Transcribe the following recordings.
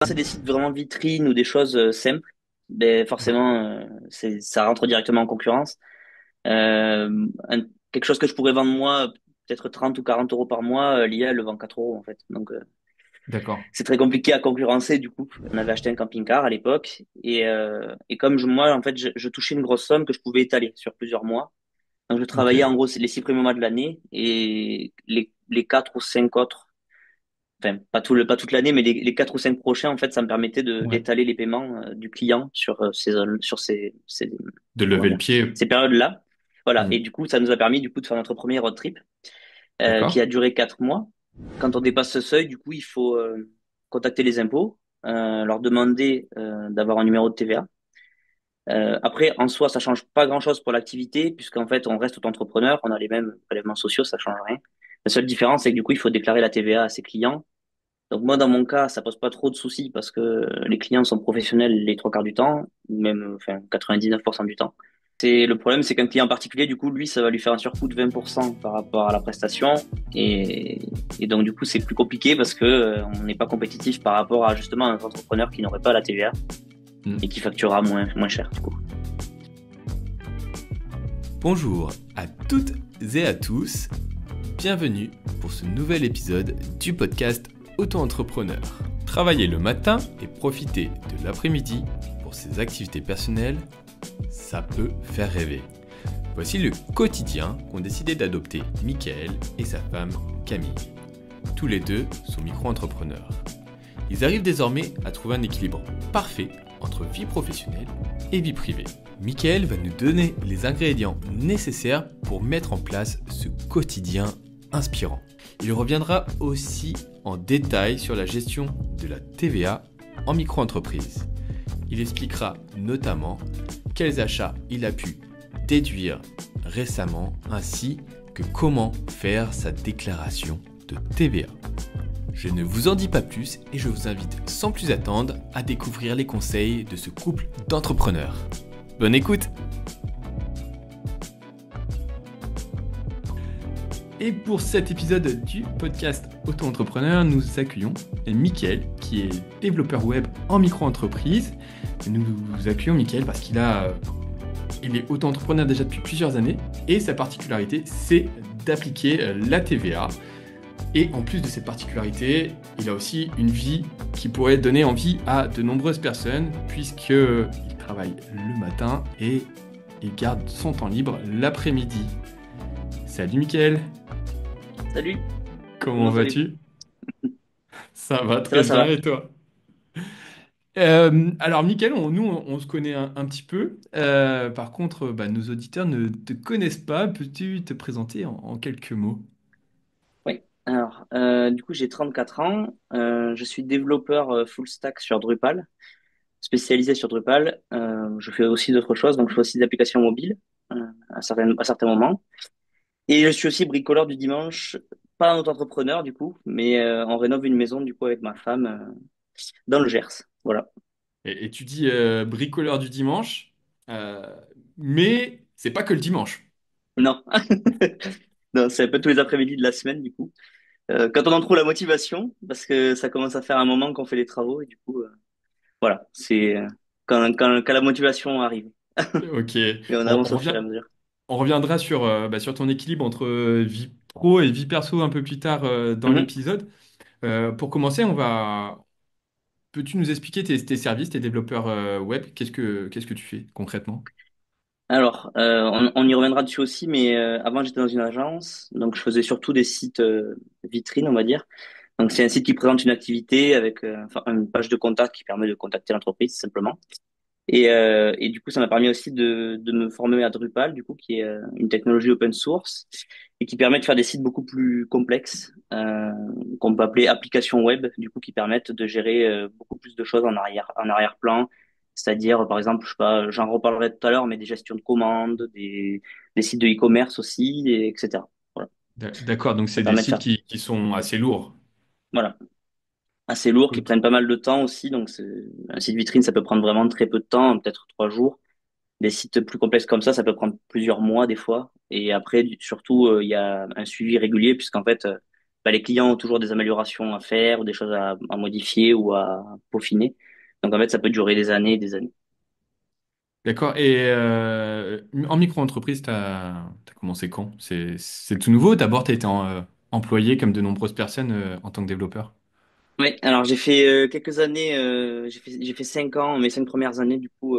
Quand c'est des sites vraiment vitrines ou des choses simples, ben Ouais. forcément, ça rentre directement en concurrence. Quelque chose que je pourrais vendre moi, peut-être 30 ou 40 euros par mois, l'IA elle le vend 4 euros en fait. Donc D'accord. c'est très compliqué à concurrencer du coup. On avait acheté un camping-car à l'époque et comme moi en fait je touchais une grosse somme que je pouvais étaler sur plusieurs mois. Donc je Ok. travaillais en gros c'est les 6 premiers mois de l'année et les 4 ou 5 autres, enfin pas toute l'année, mais les 4 ou 5 prochains en fait ça me permettait de Ouais. d'étaler les paiements du client sur De comment lever le dire pied. ces périodes-là. Voilà. Et Hmm. du coup ça nous a permis du coup de faire notre premier road trip qui D'accord. a duré 4 mois. Quand on dépasse ce seuil, du coup, il faut contacter les impôts, leur demander d'avoir un numéro de TVA. Après, en soi, ça change pas grand-chose pour l'activité, puisqu'en fait, on reste auto-entrepreneur, on a les mêmes prélèvements sociaux, ça change rien. La seule différence, c'est que du coup, il faut déclarer la TVA à ses clients. Donc moi, dans mon cas, ça pose pas trop de soucis parce que les clients sont professionnels les 3 quarts du temps, ou même enfin 99% du temps. C'est le problème, c'est qu'un client particulier, du coup, lui, ça va lui faire un surcoût de 20% par rapport à la prestation, et, et donc du coup, c'est plus compliqué parce que on n'est pas compétitif par rapport à justement un entrepreneur qui n'aurait pas la TVA et Hmm. qui facturera moins cher, du coup. Bonjour à toutes et à tous. Bienvenue pour ce nouvel épisode du podcast Auto-entrepreneur. Travailler le matin et profiter de l'après-midi pour ses activités personnelles, ça peut faire rêver. Voici le quotidien qu'ont décidé d'adopter Michael et sa femme Camille. Tous les deux sont micro-entrepreneurs. Ils arrivent désormais à trouver un équilibre parfait entre vie professionnelle et vie privée. Michael va nous donner les ingrédients nécessaires pour mettre en place ce quotidien inspirant. Il reviendra aussi en détail sur la gestion de la TVA en micro-entreprise. Il expliquera notamment quels achats il a pu déduire récemment ainsi que comment faire sa déclaration de TVA. Je ne vous en dis pas plus et je vous invite sans plus attendre à découvrir les conseils de ce couple d'entrepreneurs. Bonne écoute! Et pour cet épisode du podcast Auto-entrepreneur, nous accueillons Mickaël, qui est développeur web en micro-entreprise. Nous accueillons Mickaël parce il est auto-entrepreneur déjà depuis plusieurs années et sa particularité, c'est d'appliquer la TVA. Et en plus de cette particularité, il a aussi une vie qui pourrait donner envie à de nombreuses personnes, puisqu'il travaille le matin et il garde son temps libre l'après-midi. Salut Mickaël, Salut, comment comment allez-vous? vas-tu? Ça va Ça va, très ça bien va. et toi? Alors Mickaël, on se connaît un petit peu. Par contre, nos auditeurs ne te connaissent pas. Peux-tu te présenter en quelques mots? Oui. Alors, du coup, j'ai 34 ans. Je suis développeur full stack sur Drupal, spécialisé sur Drupal. Je fais aussi d'autres choses, donc je fais aussi des applications mobiles à certains moments. Et je suis aussi bricoleur du dimanche, pas un auto-entrepreneur du coup, mais on rénove une maison du coup avec ma femme dans le Gers. Voilà. Et tu dis bricoleur du dimanche, euh, mais c'est pas que le dimanche. Non, non, c'est un peu tous les après-midi de la semaine du coup. Quand on en trouve la motivation, parce que ça commence à faire un moment qu'on fait les travaux et du coup, voilà, c'est quand la motivation arrive Ok, et on on, avance on au fur et revient, à mesure. on reviendra sur ton équilibre entre vie pro et vie perso un peu plus tard dans Mhm. l'épisode. Pour commencer, peux-tu nous expliquer tes services, tes développeurs web? Qu'est-ce que tu fais concrètement? Alors, on y reviendra dessus aussi, mais avant j'étais dans une agence, donc je faisais surtout des sites vitrines, on va dire. Donc c'est un site qui présente une activité avec enfin, une page de contact qui permet de contacter l'entreprise simplement. Et du coup, ça m'a permis aussi de me former à Drupal, du coup, qui est une technologie open source et qui permet de faire des sites beaucoup plus complexes, qu'on peut appeler applications web, du coup, qui permettent de gérer beaucoup plus de choses en arrière-plan. C'est-à-dire, par exemple, je sais pas, j'en reparlerai tout à l'heure, mais des gestions de commandes, des sites de e-commerce aussi, etc. Voilà. D'accord, donc Ça c'est des permet de sites faire, qui sont assez lourds. voilà, assez lourd, qui Ok. prennent pas mal de temps aussi. Donc, un site vitrine, ça peut prendre vraiment très peu de temps, peut-être 3 jours. Des sites plus complexes comme ça peut prendre plusieurs mois des fois. Et après, surtout, il y a un suivi régulier puisqu'en fait, bah, les clients ont toujours des améliorations à faire ou des choses à modifier ou à peaufiner. Donc en fait, ça peut durer des années et des années. D'accord. Et en micro-entreprise, t'as commencé quand? C'est tout nouveau? D'abord, tu as été employé comme de nombreuses personnes en tant que développeur. Oui, alors j'ai fait quelques années, j'ai fait 5 ans, mes 5 premières années du coup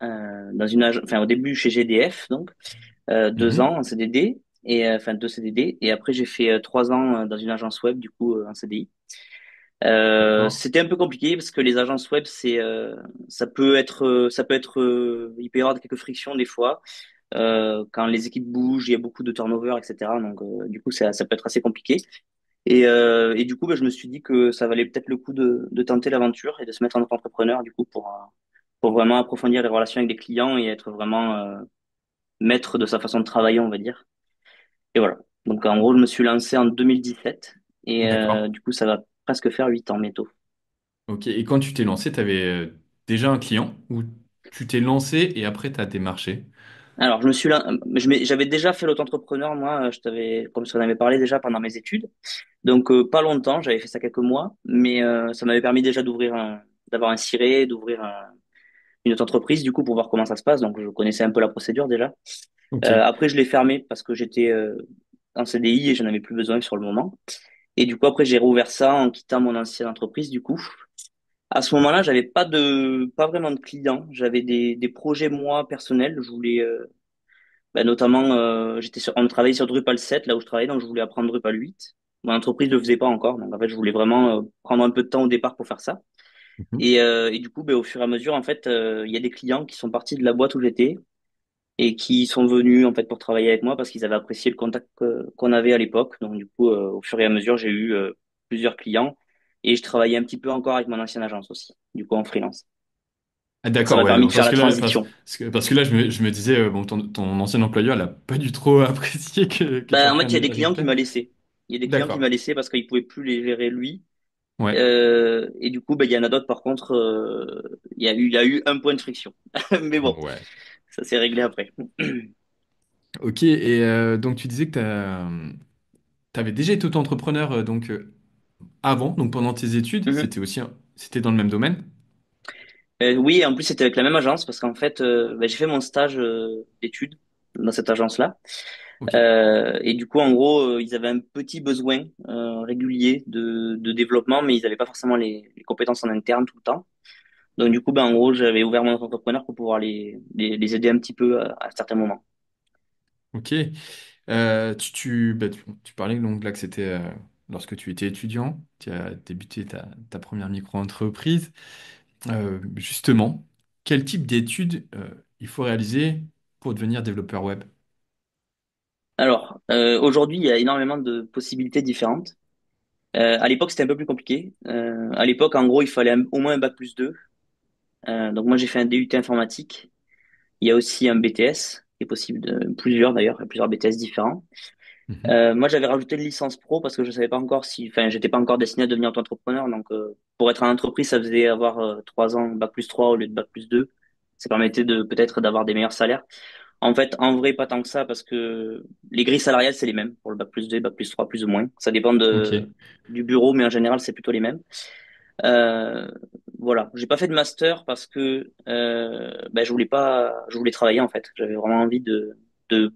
dans une agence, enfin au début chez GDF donc 2 ans Mhm. en CDD et enfin 2 CDD et après j'ai fait 3 ans dans une agence web du coup en CDI. D'accord. C'était un peu compliqué parce que les agences web il peut y avoir quelques frictions des fois quand les équipes bougent, il y a beaucoup de turnover etc. Donc du coup ça peut être assez compliqué. Et du coup, bah, je me suis dit que ça valait peut-être le coup de tenter l'aventure et de se mettre en tant qu'entrepreneur, du coup, pour vraiment approfondir les relations avec des clients et être vraiment maître de sa façon de travailler, on va dire. Et voilà. Donc, en gros, je me suis lancé en 2017 et D'accord. du coup, ça va presque faire 8 ans bientôt. Ok. Et quand tu t'es lancé, tu avais déjà un client ou tu t'es lancé et après tu as démarché? Alors, j'avais déjà fait l'auto-entrepreneur, moi, comme je t'en avais parlé déjà pendant mes études. Donc, pas longtemps, j'avais fait ça quelques mois, mais ça m'avait permis déjà d'avoir un ciré, une autre entreprise du coup pour voir comment ça se passe. Donc je connaissais un peu la procédure déjà. Ok. Après je l'ai fermé parce que j'étais en CDI et j'en avais plus besoin sur le moment. Et du coup après j'ai rouvert ça en quittant mon ancienne entreprise du coup. À ce moment-là, j'avais pas vraiment de clients. J'avais des projets moi personnels. Je voulais notamment on travaillait sur Drupal 7 là où je travaillais donc je voulais apprendre Drupal 8. Mon entreprise le faisait pas encore donc en fait je voulais vraiment prendre un peu de temps au départ pour faire ça. Mhm. Et du coup, au fur et à mesure, en fait, il y a des clients qui sont partis de la boîte où j'étais et qui sont venus en fait pour travailler avec moi parce qu'ils avaient apprécié le contact qu'on avait à l'époque. Donc du coup, au fur et à mesure, j'ai eu plusieurs clients et je travaillais un petit peu encore avec mon ancienne agence aussi, du coup en freelance. Ah, Ça d'accord, m'a ouais. permis Donc, de faire parce la que là, transition. parce que là, je me disais, bon, ton ancien employeur, il a pas du trop apprécié que tu En fait, il y a reprennes des clients qui Reply. m'a laissé. Il y a des clients qui D'accord. m'a laissé parce qu'il pouvait plus les gérer lui. Ouais. Et du coup, il y en a d'autres par contre, il y a eu un point de friction. Mais bon, Ouais. ça s'est réglé après. Ok. Et donc, tu disais que tu avais déjà été auto-entrepreneur donc avant, donc pendant tes études, Mhm. c'était dans le même domaine? Oui, et en plus c'était avec la même agence parce qu'en fait j'ai fait mon stage d'études dans cette agence-là. Ok. Et du coup en gros ils avaient un petit besoin régulier de développement mais ils n'avaient pas forcément les compétences en interne tout le temps. Donc du coup en gros j'avais ouvert mon entrepreneur pour pouvoir les aider un petit peu à certains moments. Ok. Tu parlais donc là que c'était lorsque tu étais étudiant, tu as débuté ta première micro-entreprise. Justement, quel type d'études il faut réaliser pour devenir développeur web? Alors aujourd'hui il y a énormément de possibilités différentes. À l'époque c'était un peu plus compliqué. À l'époque en gros il fallait au moins un bac+2. Donc moi j'ai fait un DUT informatique. Il y a aussi un BTS, qui est possible plusieurs d'ailleurs, il y a plusieurs BTS différents. Mhm. Moi, j'avais rajouté une licence pro parce que je savais pas encore enfin, j'étais pas encore destiné à devenir auto-entrepreneur. Donc, pour être en entreprise, ça faisait avoir 3 ans, bac+3 au lieu de bac+2. Ça permettait de peut-être d'avoir des meilleurs salaires. En fait, en vrai, pas tant que ça parce que les grilles salariales, c'est les mêmes pour le bac+2 et bac+3, plus ou moins. Ça dépend Ok, du bureau, mais en général, c'est plutôt les mêmes. Euh, voilà, j'ai pas fait de master parce que je voulais travailler en fait. J'avais vraiment envie de de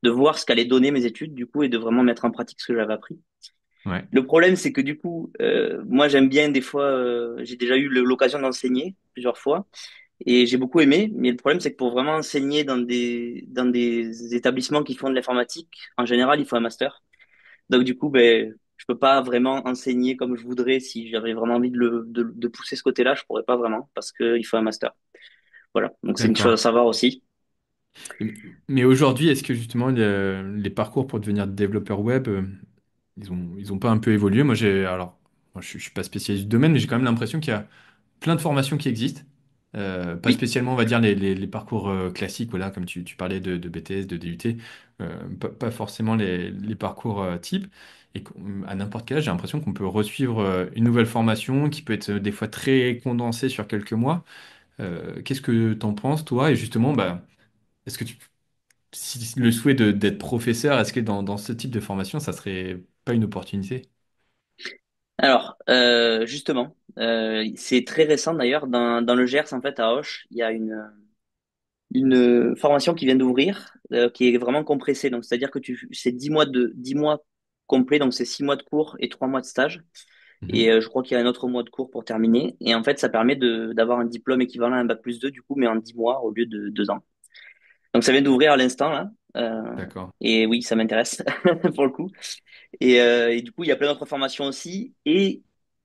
de voir ce qu'allait donner mes études du coup et de vraiment mettre en pratique ce que j'avais appris. ouais, Le problème c'est que du coup, moi j'aime bien des fois, j'ai déjà eu l'occasion d'enseigner plusieurs fois et j'ai beaucoup aimé. Mais le problème c'est que pour vraiment enseigner dans des établissements qui font de l'informatique, en général il faut un master. Donc du coup, je peux pas vraiment enseigner comme je voudrais. Si j'avais vraiment envie de pousser ce côté-là, je pourrais pas vraiment parce qu'il faut un master. Voilà. Donc c'est une chose à d'accord. savoir aussi. Mais aujourd'hui, est-ce que justement les parcours pour devenir développeur web, ils ont pas un peu évolué? Moi, je suis pas spécialiste du domaine, mais j'ai quand même l'impression qu'il y a plein de formations qui existent. Pas Oui. spécialement, on va dire, les parcours classiques, voilà, comme tu parlais de BTS, de DUT, pas forcément les parcours type. Et à n'importe quel âge, j'ai l'impression qu'on peut resuivre une nouvelle formation qui peut être des fois très condensée sur quelques mois. Qu'est-ce que tu en penses, toi? Et justement, bah, est-ce que si le souhait d'être professeur, est-ce que dans ce type de formation, ça serait pas une opportunité? Alors, justement, c'est très récent d'ailleurs. Dans le Gers, en fait, à Auch, il y a une formation qui vient d'ouvrir, qui est vraiment compressée. Donc, c'est-à-dire que c'est 10 mois complets, donc c'est 6 mois de cours et 3 mois de stage. Et Mhm. je crois qu'il y a un autre mois de cours pour terminer. Et en fait, ça permet d'avoir un diplôme équivalent à un bac+2 du coup, mais en 10 mois au lieu de 2 ans. Donc, ça vient d'ouvrir à l'instant, là. D'accord. Et oui, ça m'intéresse pour le coup. Et du coup, il y a plein d'autres formations aussi. Et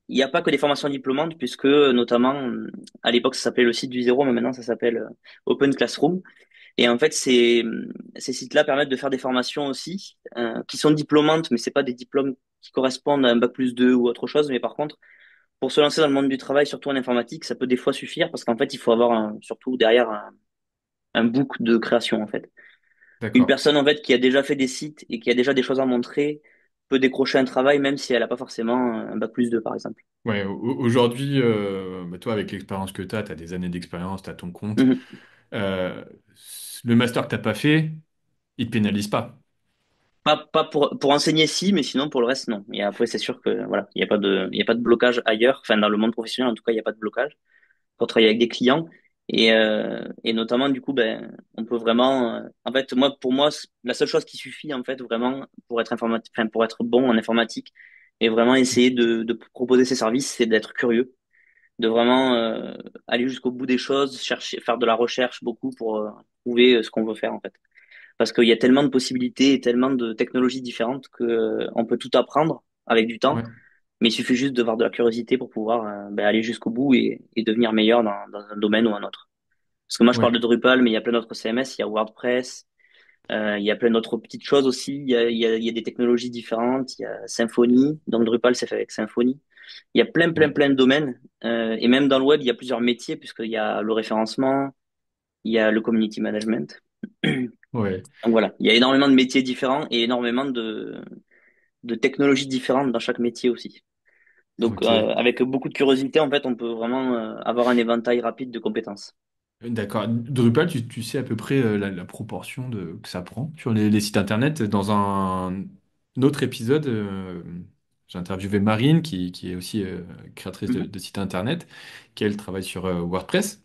il n'y a pas que des formations diplômantes, puisque notamment, à l'époque, ça s'appelait le site du zéro, mais maintenant, ça s'appelle Open Classroom. Et en fait, ces sites-là permettent de faire des formations aussi, qui sont diplômantes, mais c'est pas des diplômes qui correspondent à un bac+2 ou autre chose. Mais par contre, pour se lancer dans le monde du travail, surtout en informatique, ça peut des fois suffire, parce qu'en fait, il faut avoir surtout derrière un book de création, en fait. Une D'accord. personne en fait qui a déjà fait des sites et qui a déjà des choses à montrer peut décrocher un travail même si elle n'a pas forcément un bac+2 par exemple. Ouais, aujourd'hui, bah, toi, avec l'expérience que tu as des années d'expérience, tu as ton compte. Mhm. Euh, le master que t'as pas fait, il te pénalise pas. Pas pour enseigner si, mais sinon pour le reste non. Et après c'est sûr que voilà, il y a pas de blocage ailleurs, enfin dans le monde professionnel en tout cas il n'y a pas de blocage pour travailler avec des clients et notamment du coup ben on peut vraiment en fait moi pour moi la seule chose qui suffit en fait vraiment pour être informatique, enfin pour être bon en informatique et vraiment essayer de proposer ses services, c'est d'être curieux de vraiment aller jusqu'au bout des choses, chercher, faire de la recherche beaucoup pour trouver ce qu'on veut faire en fait. Parce qu'il y a tellement de possibilités et tellement de technologies différentes que on peut tout apprendre avec du temps, Ouais, mais il suffit juste de avoir de la curiosité pour pouvoir ben, aller jusqu'au bout et devenir meilleur dans un domaine ou un autre. Parce que moi je parle ouais, de Drupal, mais il y a plein d'autres CMS, il y a WordPress, il y a plein d'autres petites choses aussi, il y a des technologies différentes, il y a Symfony, donc Drupal c'est fait avec Symfony. Il y a ouais, plein de domaines. Et même dans le web, il y a plusieurs métiers, puisqu'il y a le référencement, il y a le community management. ouais. Donc voilà, il y a énormément de métiers différents et énormément de technologies différentes dans chaque métier aussi. Donc Ok. avec beaucoup de curiosité, en fait, on peut vraiment avoir un éventail rapide de compétences. D'accord. Drupal, tu sais à peu près la proportion que ça prend sur les sites internet. Dans un autre épisode, j'ai interviewé Marine, qui est aussi créatrice Mhm. de sites internet, qui elle travaille sur WordPress.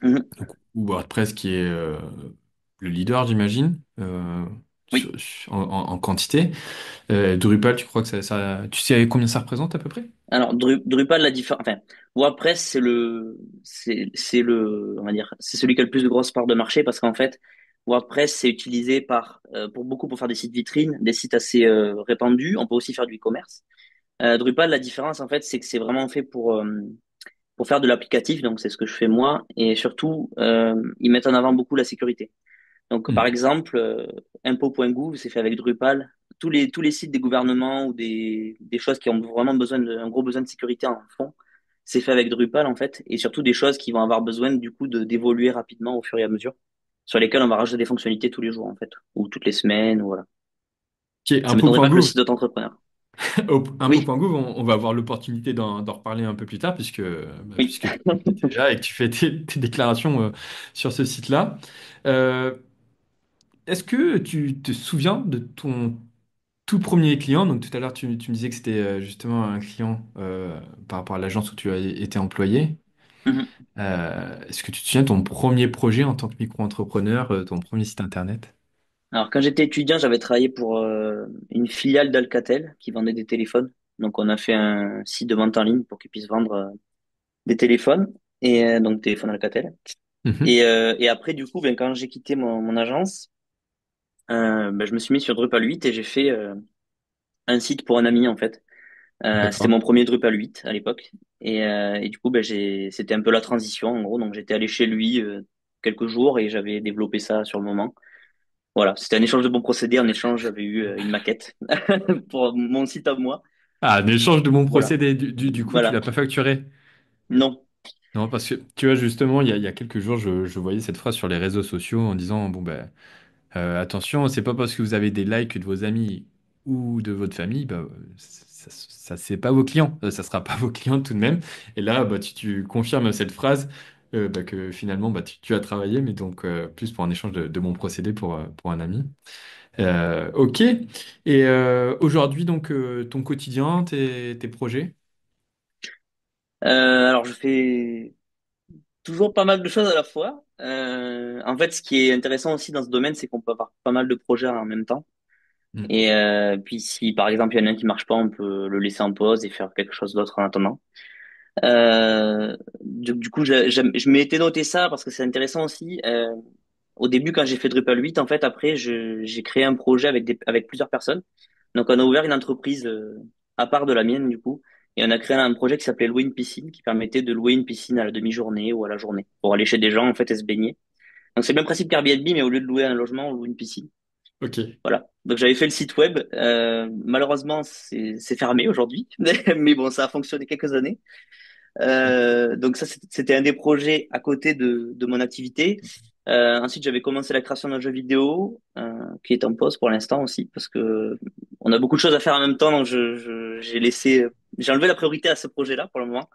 Mhm. Donc, ou WordPress qui est le leader, j'imagine, Oui. en quantité. Drupal, tu crois que tu sais combien ça représente à peu près? Alors Drupal, la différence, enfin WordPress, c'est le, on va dire, c'est celui qui a le plus de grosses parts de marché parce qu'en fait WordPress c'est utilisé par pour beaucoup pour faire des sites vitrines, des sites assez répandus. On peut aussi faire du e-commerce. Drupal, la différence, en fait, c'est que c'est vraiment fait pour faire de l'applicatif, donc c'est ce que je fais moi, et surtout, ils mettent en avant beaucoup la sécurité. Donc, par Hmm. exemple, impôts.gouv, c'est fait avec Drupal. Tous les sites des gouvernements ou des choses qui ont vraiment un gros besoin de sécurité en fond, c'est fait avec Drupal, en fait, et surtout des choses qui vont avoir besoin, du coup, d'évoluer rapidement au fur et à mesure, sur lesquelles on va rajouter des fonctionnalités tous les jours, en fait, ou toutes les semaines, ou voilà. Qui est Ça m'étonnerait pas que le impôts.gouv. site d'autres entrepreneurs. Oui, Impôts.gouv, on va avoir l'opportunité d'en reparler un peu plus tard, oui. puisque tu es là et que tu fais tes déclarations sur ce site-là. Euh, Est-ce que tu te souviens de ton tout premier client? Donc tout à l'heure, tu me disais que c'était justement un client par rapport à l'agence où tu as été employé. Mhm. Est-ce que tu te souviens de ton premier projet en tant que micro-entrepreneur, ton premier site internet? Alors, quand j'étais étudiant, j'avais travaillé pour une filiale d'Alcatel qui vendait des téléphones. Donc, on a fait un site de vente en ligne pour qu'ils puissent vendre des téléphones, et donc téléphone Alcatel. Mhm. Et après, du coup, ben, quand j'ai quitté mon agence, ben, je me suis mis sur Drupal 8 et j'ai fait un site pour un ami, en fait. C'était D'accord. mon premier Drupal 8 à l'époque. Et du coup, ben, c'était un peu la transition, en gros. Donc, j'étais allé chez lui quelques jours et j'avais développé ça sur le moment. Voilà, c'était un échange de bons procédés. En échange, j'avais eu une maquette pour mon site à moi. Ah, un échange de mon Voilà, procédé. Du coup, tu l'as voilà. pas facturé. Non. Non, parce que tu vois, justement, il y a quelques jours, je voyais cette phrase sur les réseaux sociaux en disant, bon, ben, attention, c'est pas parce que vous avez des likes de vos amis ou de votre famille, bah, c'est pas vos clients. Ça sera pas vos clients tout de même. Et là, bah, tu confirmes cette phrase. que finalement tu as travaillé, mais donc plus pour un échange de bons procédés pour un ami. Ok. Et aujourd'hui, donc, ton quotidien, tes projets? Alors, je fais toujours pas mal de choses à la fois. En fait, ce qui est intéressant aussi dans ce domaine, c'est qu'on peut avoir pas mal de projets en même temps. Mm. Et puis, si par exemple il y en a un qui marche pas, on peut le laisser en pause et faire quelque chose d'autre en attendant. Du coup, je m'étais noté ça parce que c'est intéressant aussi. Au début, quand j'ai fait Drupal 8, en fait, après, j'ai créé un projet avec plusieurs personnes. Donc, on a ouvert une entreprise à part de la mienne, du coup, et on a créé un projet qui s'appelait Louer une piscine, qui permettait de louer une piscine à la demi-journée ou à la journée pour aller chez des gens, en fait, et se baigner. Donc, c'est le même principe qu'Airbnb, mais au lieu de louer un logement, on loue une piscine. Ok. Voilà. Donc, j'avais fait le site web. Malheureusement, c'est fermé aujourd'hui, mais bon, ça a fonctionné quelques années. Donc ça, c'était un des projets à côté de mon activité. Ensuite, j'avais commencé la création d'un jeu vidéo qui est en pause pour l'instant aussi parce que on a beaucoup de choses à faire en même temps. Donc j'ai enlevé la priorité à ce projet-là pour le moment.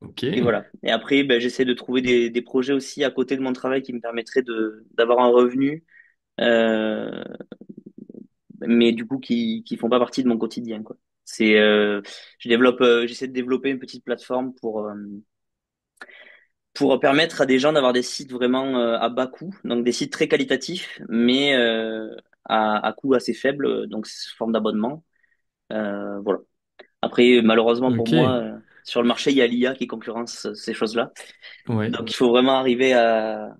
Ok. Et voilà. Et après, ben, j'essaie de trouver des projets aussi à côté de mon travail qui me permettraient d'avoir un revenu, euh, mais du coup qui font pas partie de mon quotidien, quoi. J'essaie de développer une petite plateforme pour permettre à des gens d'avoir des sites vraiment à bas coût, donc des sites très qualitatifs, mais à coût assez faible, donc sous forme d'abonnement. Voilà. Après, malheureusement pour Ok. moi, sur le marché, il y a l'IA qui concurrence ces choses-là. Ouais. Donc il faut vraiment arriver à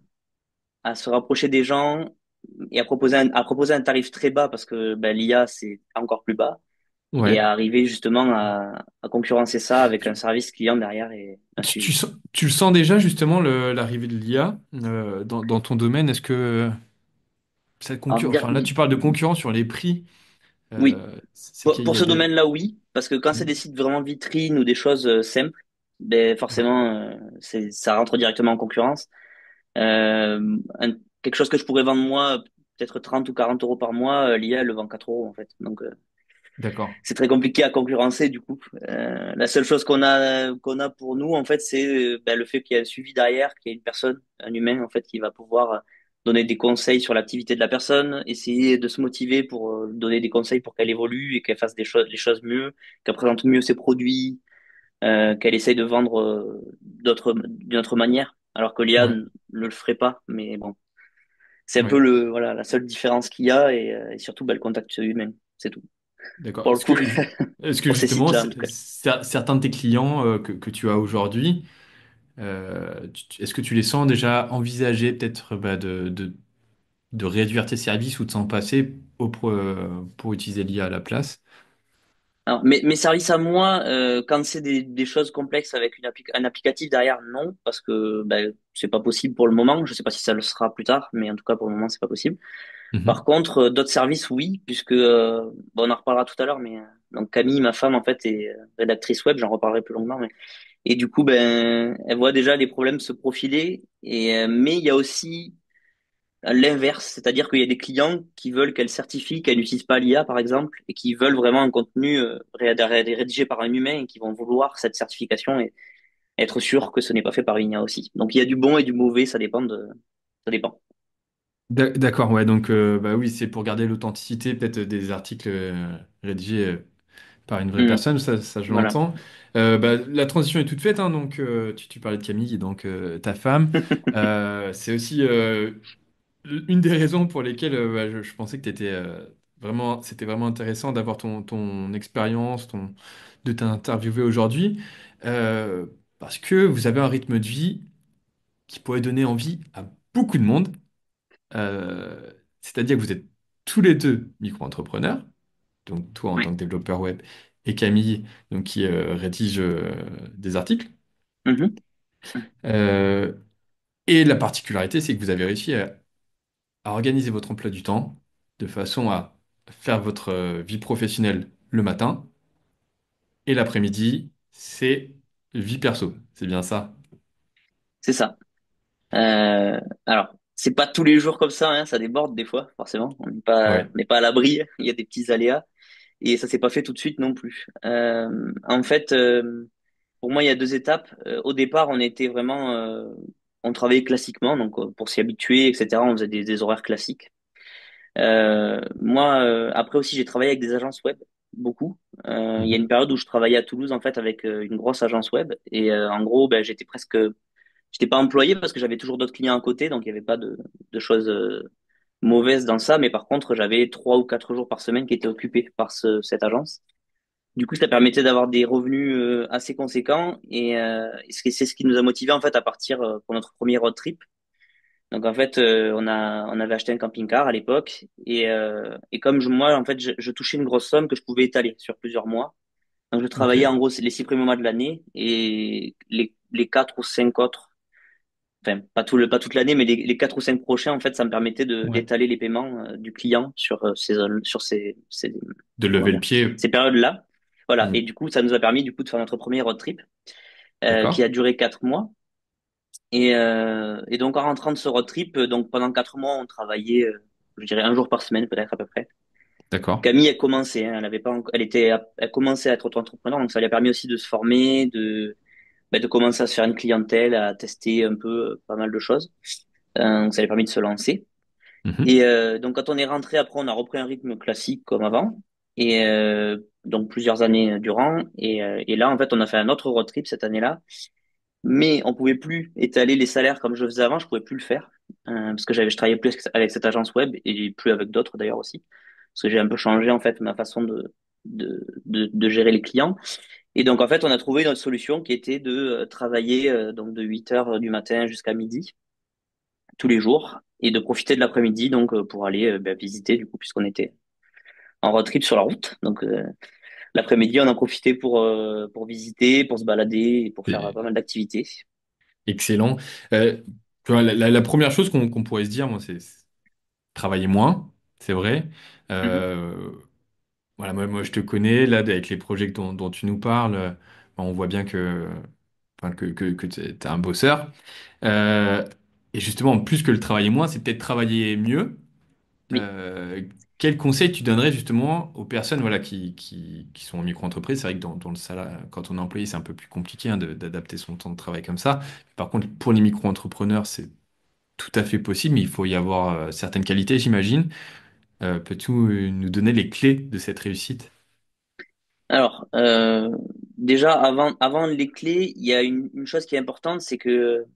se rapprocher des gens et à proposer un tarif très bas parce que ben, l'IA, c'est encore plus bas. Et Ouais. à arriver justement à concurrencer ça avec un service client derrière et un suivi. Tu le sens déjà justement l'arrivée de l'IA dans ton domaine? Est-ce que Alors, enfin là tu parles de concurrence sur les prix. oui, C'est qu'il pour y a ce des. domaine-là, oui, parce que quand c'est des Mm. sites vraiment vitrines ou des choses simples, ben Ouais. forcément, ça rentre directement en concurrence. Quelque chose que je pourrais vendre moi, peut-être 30 ou 40 euros par mois, l'IA elle le vend 4 euros en fait. Donc D'accord. c'est très compliqué à concurrencer du coup. La seule chose qu'on a pour nous en fait, c'est ben, le fait qu'il y ait un suivi derrière, qu'il y ait une personne, un humain en fait, qui va pouvoir donner des conseils sur l'activité de la personne, essayer de se motiver pour donner des conseils pour qu'elle évolue et qu'elle fasse les choses mieux, qu'elle présente mieux ses produits, qu'elle essaye de vendre d'une autre manière, alors que l'IA Ouais. ne le ferait pas. Mais bon, c'est un peu Ouais. voilà, la seule différence qu'il y a et surtout ben, le contact humain, c'est tout. D'accord. Pour le coup, Est-ce que pour ces justement, sites-là en tout cas. certains de tes clients que tu as aujourd'hui, est-ce que tu les sens déjà envisager peut-être de réduire tes services ou de s'en passer pour utiliser l'IA à la place? Alors, mes services à moi, quand c'est des choses complexes avec un applicatif derrière, non, parce que ben, c'est pas possible pour le moment. Je sais pas si ça le sera plus tard, mais en tout cas pour le moment c'est pas possible. Par Mhm. contre, d'autres services, oui, puisque bon, on en reparlera tout à l'heure, mais donc Camille, ma femme en fait est rédactrice web, j'en reparlerai plus longuement, mais et du coup ben elle voit déjà les problèmes se profiler. Et mais il y a aussi l'inverse, c'est-à-dire qu'il y a des clients qui veulent qu'elle certifie qu'elle n'utilise pas l'IA, par exemple, et qui veulent vraiment un contenu rédigé par un humain et qui vont vouloir cette certification et être sûr que ce n'est pas fait par une IA aussi. Donc il y a du bon et du mauvais, ça dépend. D'accord, ouais, donc bah oui, c'est pour garder l'authenticité peut-être des articles rédigés par une vraie Hmm, personne, ça je voilà. l'entends. Bah, la transition est toute faite, hein, donc tu parlais de Camille, donc ta femme. C'est aussi une des raisons pour lesquelles bah, je pensais que c'était vraiment intéressant d'avoir ton expérience, de t'interviewer aujourd'hui, euh, parce que vous avez un rythme de vie qui pourrait donner envie à beaucoup de monde. C'est-à-dire que vous êtes tous les deux micro-entrepreneurs, donc toi en tant Oui. que développeur web et Camille donc, qui rédige des articles. Mhm. Euh, et la particularité, c'est que vous avez réussi à organiser votre emploi du temps de façon à faire votre vie professionnelle le matin et l'après-midi, c'est vie perso. C'est bien ça? C'est ça. Alors, c'est pas tous les jours comme ça, hein, ça déborde des fois, forcément. Ouais. On n'est pas à l'abri, il y a des petits aléas. Et ça s'est pas fait tout de suite non plus. En fait, pour moi, il y a deux étapes. Au départ, on était vraiment on travaillait classiquement, donc pour s'y habituer, etc. On faisait des horaires classiques. Moi, après aussi, j'ai travaillé avec des agences web, beaucoup. Il y a une Mhm. période où je travaillais à Toulouse, en fait, avec une grosse agence web. Et en gros, ben, j'étais pas employé parce que j'avais toujours d'autres clients à côté, donc il n'y avait pas de choses mauvaises dans ça. Mais par contre, j'avais 3 ou 4 jours par semaine qui étaient occupés par cette agence. Du coup, ça permettait d'avoir des revenus assez conséquents c'est ce qui nous a motivés en fait à partir pour notre premier road trip. Donc en fait, on avait acheté un camping-car à l'époque et comme moi en fait, je touchais une grosse somme que je pouvais étaler sur plusieurs mois. Donc je Ok, travaillais en gros les 6 premiers mois de l'année et les 4 ou 5 autres, enfin pas toute l'année, mais les 4 ou 5 prochains en fait, ça me permettait de ouais. d'étaler les paiements du client sur De comment lever le dire pied. ces périodes-là. Voilà. Et Mhm. du coup, ça nous a permis du coup de faire notre premier road trip qui D'accord, a duré 4 mois. Et donc en rentrant de ce road trip, donc pendant 4 mois, on travaillait, je dirais un jour par semaine peut-être à peu près. d'accord. Camille, elle commençait, hein, elle avait pas, elle commençait à être auto-entrepreneur, donc ça lui a permis aussi de se former, de commencer à se faire une clientèle, à tester un peu pas mal de choses. Donc ça lui a permis de se lancer. Mhm. Et donc quand on est rentré, après on a repris un rythme classique comme avant. Et donc plusieurs années durant. Et là en fait on a fait un autre road trip cette année-là, mais on pouvait plus étaler les salaires comme je le faisais avant, je pouvais plus le faire parce que je travaillais plus avec cette agence web et plus avec d'autres d'ailleurs aussi, parce que j'ai un peu changé en fait ma façon de gérer les clients. Et donc en fait on a trouvé notre solution qui était de travailler donc de 8 heures du matin jusqu'à midi tous les jours et de profiter de l'après-midi donc pour aller visiter du coup puisqu'on était en road trip sur la route. Donc l'après-midi on en profitait pour visiter, pour se balader et pour faire Et- pas mal d'activités. Excellent. Euh, Tu vois, la première chose qu'on pourrait se dire, moi, c'est travailler moins, c'est vrai. Mhm. Euh, voilà, moi, je te connais, là, avec les projets dont tu nous parles, on voit bien enfin, que tu es un bosseur. Euh, et justement, plus que le travailler moins, c'est peut-être travailler mieux. Oui. Quel conseil tu donnerais justement aux personnes voilà, qui sont en micro-entreprise? C'est vrai que dans le salariat, quand on est employé, c'est un peu plus compliqué hein, d'adapter son temps de travail comme ça. Par contre, pour les micro-entrepreneurs, c'est tout à fait possible, mais il faut y avoir certaines qualités, j'imagine. Peux-tu nous donner les clés de cette réussite? Alors, déjà, avant les clés, il y a une chose qui est importante, c'est que,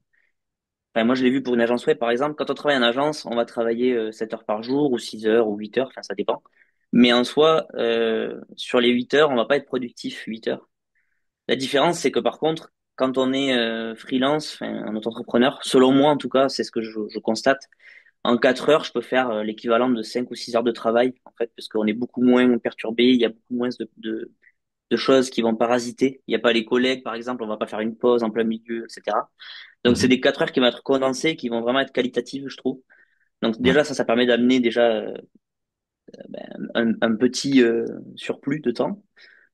enfin, moi je l'ai vu pour une agence web, par exemple, quand on travaille en agence, on va travailler 7 heures par jour, ou 6 heures, ou 8 heures, enfin ça dépend. Mais en soi, sur les 8 heures, on va pas être productif 8 heures. La différence, c'est que par contre, quand on est freelance, enfin, un auto-entrepreneur, selon moi en tout cas, c'est ce que je constate, en 4 heures, je peux faire l'équivalent de 5 ou 6 heures de travail, en fait, parce qu'on est beaucoup moins perturbé, il y a beaucoup moins de choses qui vont parasiter. Il n'y a pas les collègues, par exemple, on va pas faire une pause en plein milieu, etc. Donc c'est des Mhm. 4 heures qui vont être condensées, qui vont vraiment être qualitatives, je trouve. Donc Ouais. déjà, ça permet d'amener déjà un petit surplus de temps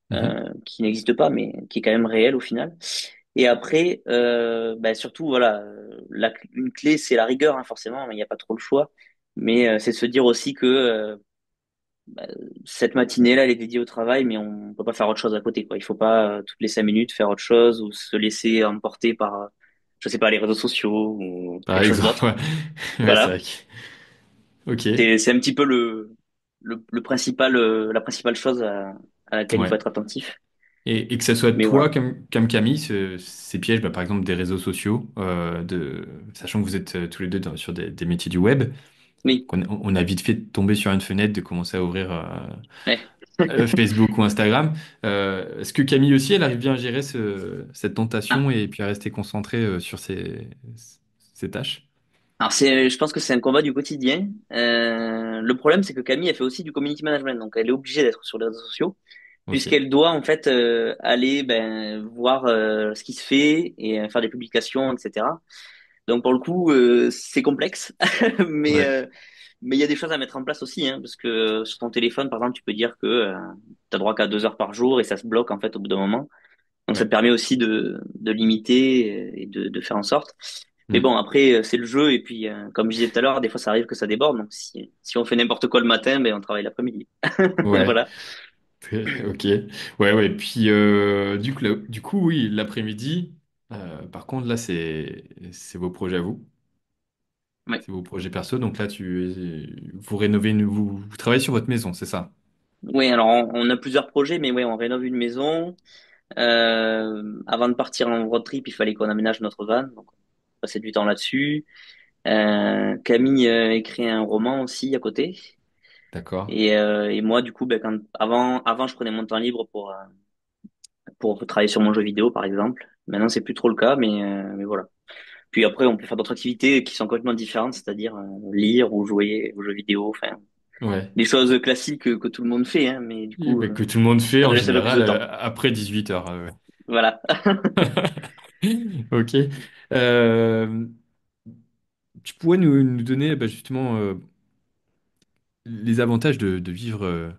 Mhm. qui n'existe pas, mais qui est quand même réel au final. Et après, surtout, voilà, une clé, c'est la rigueur, hein, forcément, il n'y a pas trop le choix. Mais c'est de se dire aussi que bah, cette matinée-là, elle est dédiée au travail, mais on peut pas faire autre chose à côté, quoi. Il faut pas toutes les 5 minutes faire autre chose ou se laisser emporter par, je sais pas, les réseaux sociaux ou Par quelque chose exemple, ouais, d'autre. ouais, c'est Voilà. vrai Ok, C'est un petit peu le principal, la principale chose à laquelle il faut ouais. être attentif. Et que ce soit Mais toi voilà. comme Camille, ces pièges, bah, par exemple des réseaux sociaux, sachant que vous êtes tous les deux sur des métiers du web, Oui. on a vite fait de tomber sur une fenêtre, de commencer à ouvrir Ouais. Facebook ou Instagram. Est-ce que Camille aussi, elle arrive bien à gérer cette tentation Ah. et puis à rester concentrée sur ses tâches? Alors je pense que c'est un combat du quotidien. Le problème, c'est que Camille, elle fait aussi du community management, donc elle est obligée d'être sur les réseaux sociaux, Ok. puisqu'elle doit en fait aller voir ce qui se fait et faire des publications, etc. Donc pour le coup, c'est complexe, mais Ouais. euh, mais il y a des choses à mettre en place aussi, hein, parce que sur ton téléphone, par exemple, tu peux dire que tu as droit qu'à 2 heures par jour et ça se bloque en fait au bout d'un moment. Donc ça te Ouais. permet aussi de limiter et de faire en sorte. Mais Hmm. bon, après, c'est le jeu, et puis, comme je disais tout à l'heure, des fois, ça arrive que ça déborde. Donc, si on fait n'importe quoi le matin, on travaille l'après-midi. Ouais. Voilà. Ok. Ouais, ouais. Puis, du coup, oui, l'après-midi. Par contre, là, c'est vos projets à vous, Ouais. c'est vos projets perso. Donc là, vous rénovez, vous travaillez sur votre maison, c'est ça? Oui, alors on a plusieurs projets, mais ouais, on rénove une maison. Avant de partir en road trip, il fallait qu'on aménage notre van, donc on passait du temps là-dessus. Camille écrit un roman aussi à côté. D'accord. Et moi, du coup, ben, avant, je prenais mon temps libre pour travailler sur mon jeu vidéo, par exemple. Maintenant, c'est plus trop le cas, mais voilà. Puis après, on peut faire d'autres activités qui sont complètement différentes, c'est-à-dire lire ou jouer aux jeux vidéo, enfin, Ouais. des choses classiques que tout le monde fait, hein, mais du coup, Mais que tout le monde fait ça en nous laisse un peu plus de général temps. après 18 heures. Voilà. Ok. Euh, Tu pourrais nous donner bah, justement les avantages de vivre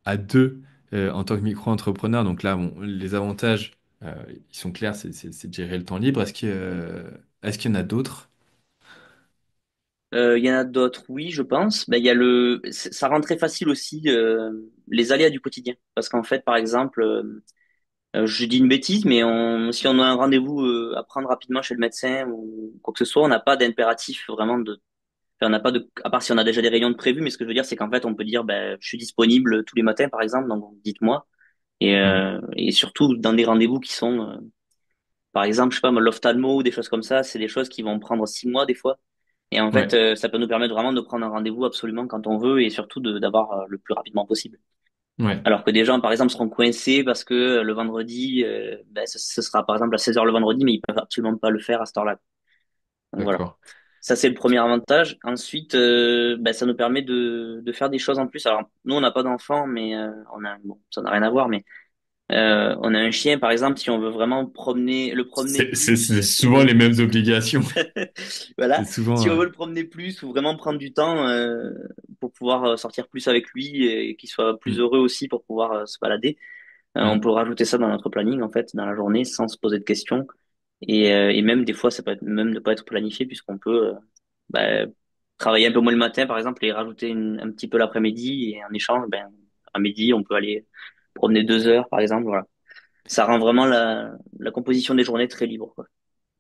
à deux en tant que micro-entrepreneur. Donc là, bon, les avantages, ils sont clairs, c'est de gérer le temps libre. Est-ce qu'il y en a d'autres? Il y en a d'autres, oui, je pense. Ben, il y a ça rend très facile aussi les aléas du quotidien, parce qu'en fait, par exemple, je dis une bêtise, mais si on a un rendez-vous à prendre rapidement chez le médecin ou quoi que ce soit, on n'a pas d'impératif vraiment enfin, on n'a pas à part si on a déjà des réunions de prévues, mais ce que je veux dire, c'est qu'en fait, on peut dire, ben, je suis disponible tous les matins, par exemple, donc dites-moi. Ouais, Et surtout dans des rendez-vous qui sont, par exemple, je sais pas, moi, l'ophtalmo ou des choses comme ça, c'est des choses qui vont prendre 6 mois des fois. Et en fait, ouais, ça peut nous permettre vraiment de prendre un rendez-vous absolument quand on veut et surtout d'avoir le plus rapidement possible. ouais, Alors que des gens, par exemple, seront coincés parce que le vendredi, ben, ce sera par exemple à 16 heures le vendredi, mais ils peuvent absolument pas le faire à cette heure-là. Donc voilà. d'accord. Ça, c'est le premier avantage. Ensuite, ben, ça nous permet de faire des choses en plus. Alors, nous, on n'a pas d'enfant, mais bon, ça n'a rien à voir, mais on a un chien, par exemple, si on veut vraiment le promener C'est plus, souvent les mêmes obligations. C'est voilà. souvent. Si on veut le promener plus ou vraiment prendre du temps pour pouvoir sortir plus avec lui et qu'il soit plus Hmm, heureux aussi pour pouvoir se balader, on hmm, peut rajouter ça dans notre planning en fait, dans la journée, sans se poser de questions. Et même des fois, ça peut être même ne pas être planifié puisqu'on peut bah, travailler un peu moins le matin, par exemple, et rajouter un petit peu l'après-midi. Et en échange, ben, à midi, on peut aller promener 2 heures, par exemple. Voilà. Ça rend vraiment la composition des journées très libre, quoi.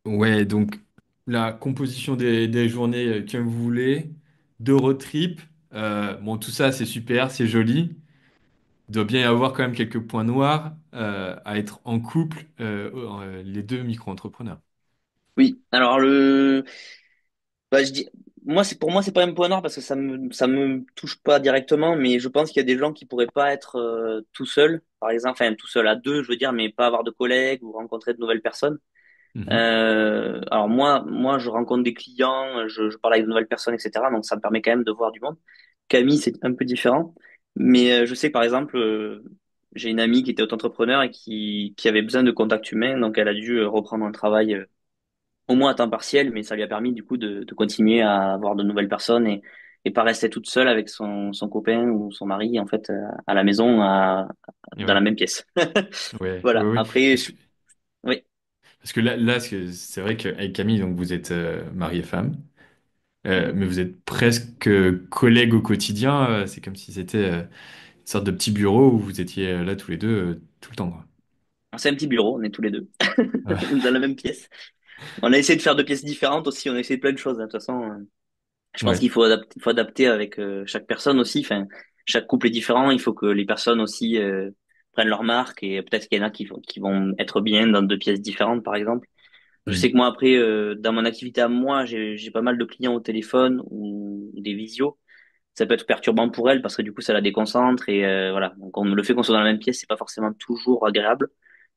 Ouais, donc la composition des journées comme vous voulez, de road trip, bon, tout ça c'est super, c'est joli. Il doit bien y avoir quand même quelques points noirs à être en couple, les deux micro-entrepreneurs. Oui. Alors bah, pour moi, c'est pas un point noir parce que ça me touche pas directement, mais je pense qu'il y a des gens qui pourraient pas être tout seuls, par exemple, enfin tout seul à deux, je veux dire, mais pas avoir de collègues ou rencontrer de nouvelles personnes. Mhm. Alors moi, je rencontre des clients, je parle avec de nouvelles personnes, etc. Donc ça me permet quand même de voir du monde. Camille, c'est un peu différent, mais je sais que par exemple, j'ai une amie qui était auto-entrepreneur et qui avait besoin de contact humain, donc elle a dû reprendre un travail au moins à temps partiel, mais ça lui a permis du coup de continuer à avoir de nouvelles personnes et pas rester toute seule avec son copain ou son mari en fait à la maison Et dans la ouais, même pièce. ouais, ouais, Voilà. ouais. Après, Parce, oui, parce que là, c'est vrai qu'avec Camille, donc vous êtes mari et femme, mais vous êtes presque collègues au quotidien. C'est comme si c'était une sorte de petit bureau où vous étiez là tous les deux tout le temps, quoi. c'est un petit bureau, on est tous les deux Ouais, dans la même pièce. On a essayé de faire deux pièces différentes aussi, on a essayé plein de choses, hein. De toute façon, je pense ouais, qu'il faut adapter avec chaque personne aussi. Enfin, chaque couple est différent. Il faut que les personnes aussi prennent leur marque et peut-être qu'il y en a qui vont être bien dans deux pièces différentes, par exemple. Je sais que mm, moi après, dans mon activité à moi, j'ai pas mal de clients au téléphone ou des visios. Ça peut être perturbant pour elle parce que du coup ça la déconcentre et voilà. Donc le fait qu'on soit dans la même pièce, c'est pas forcément toujours agréable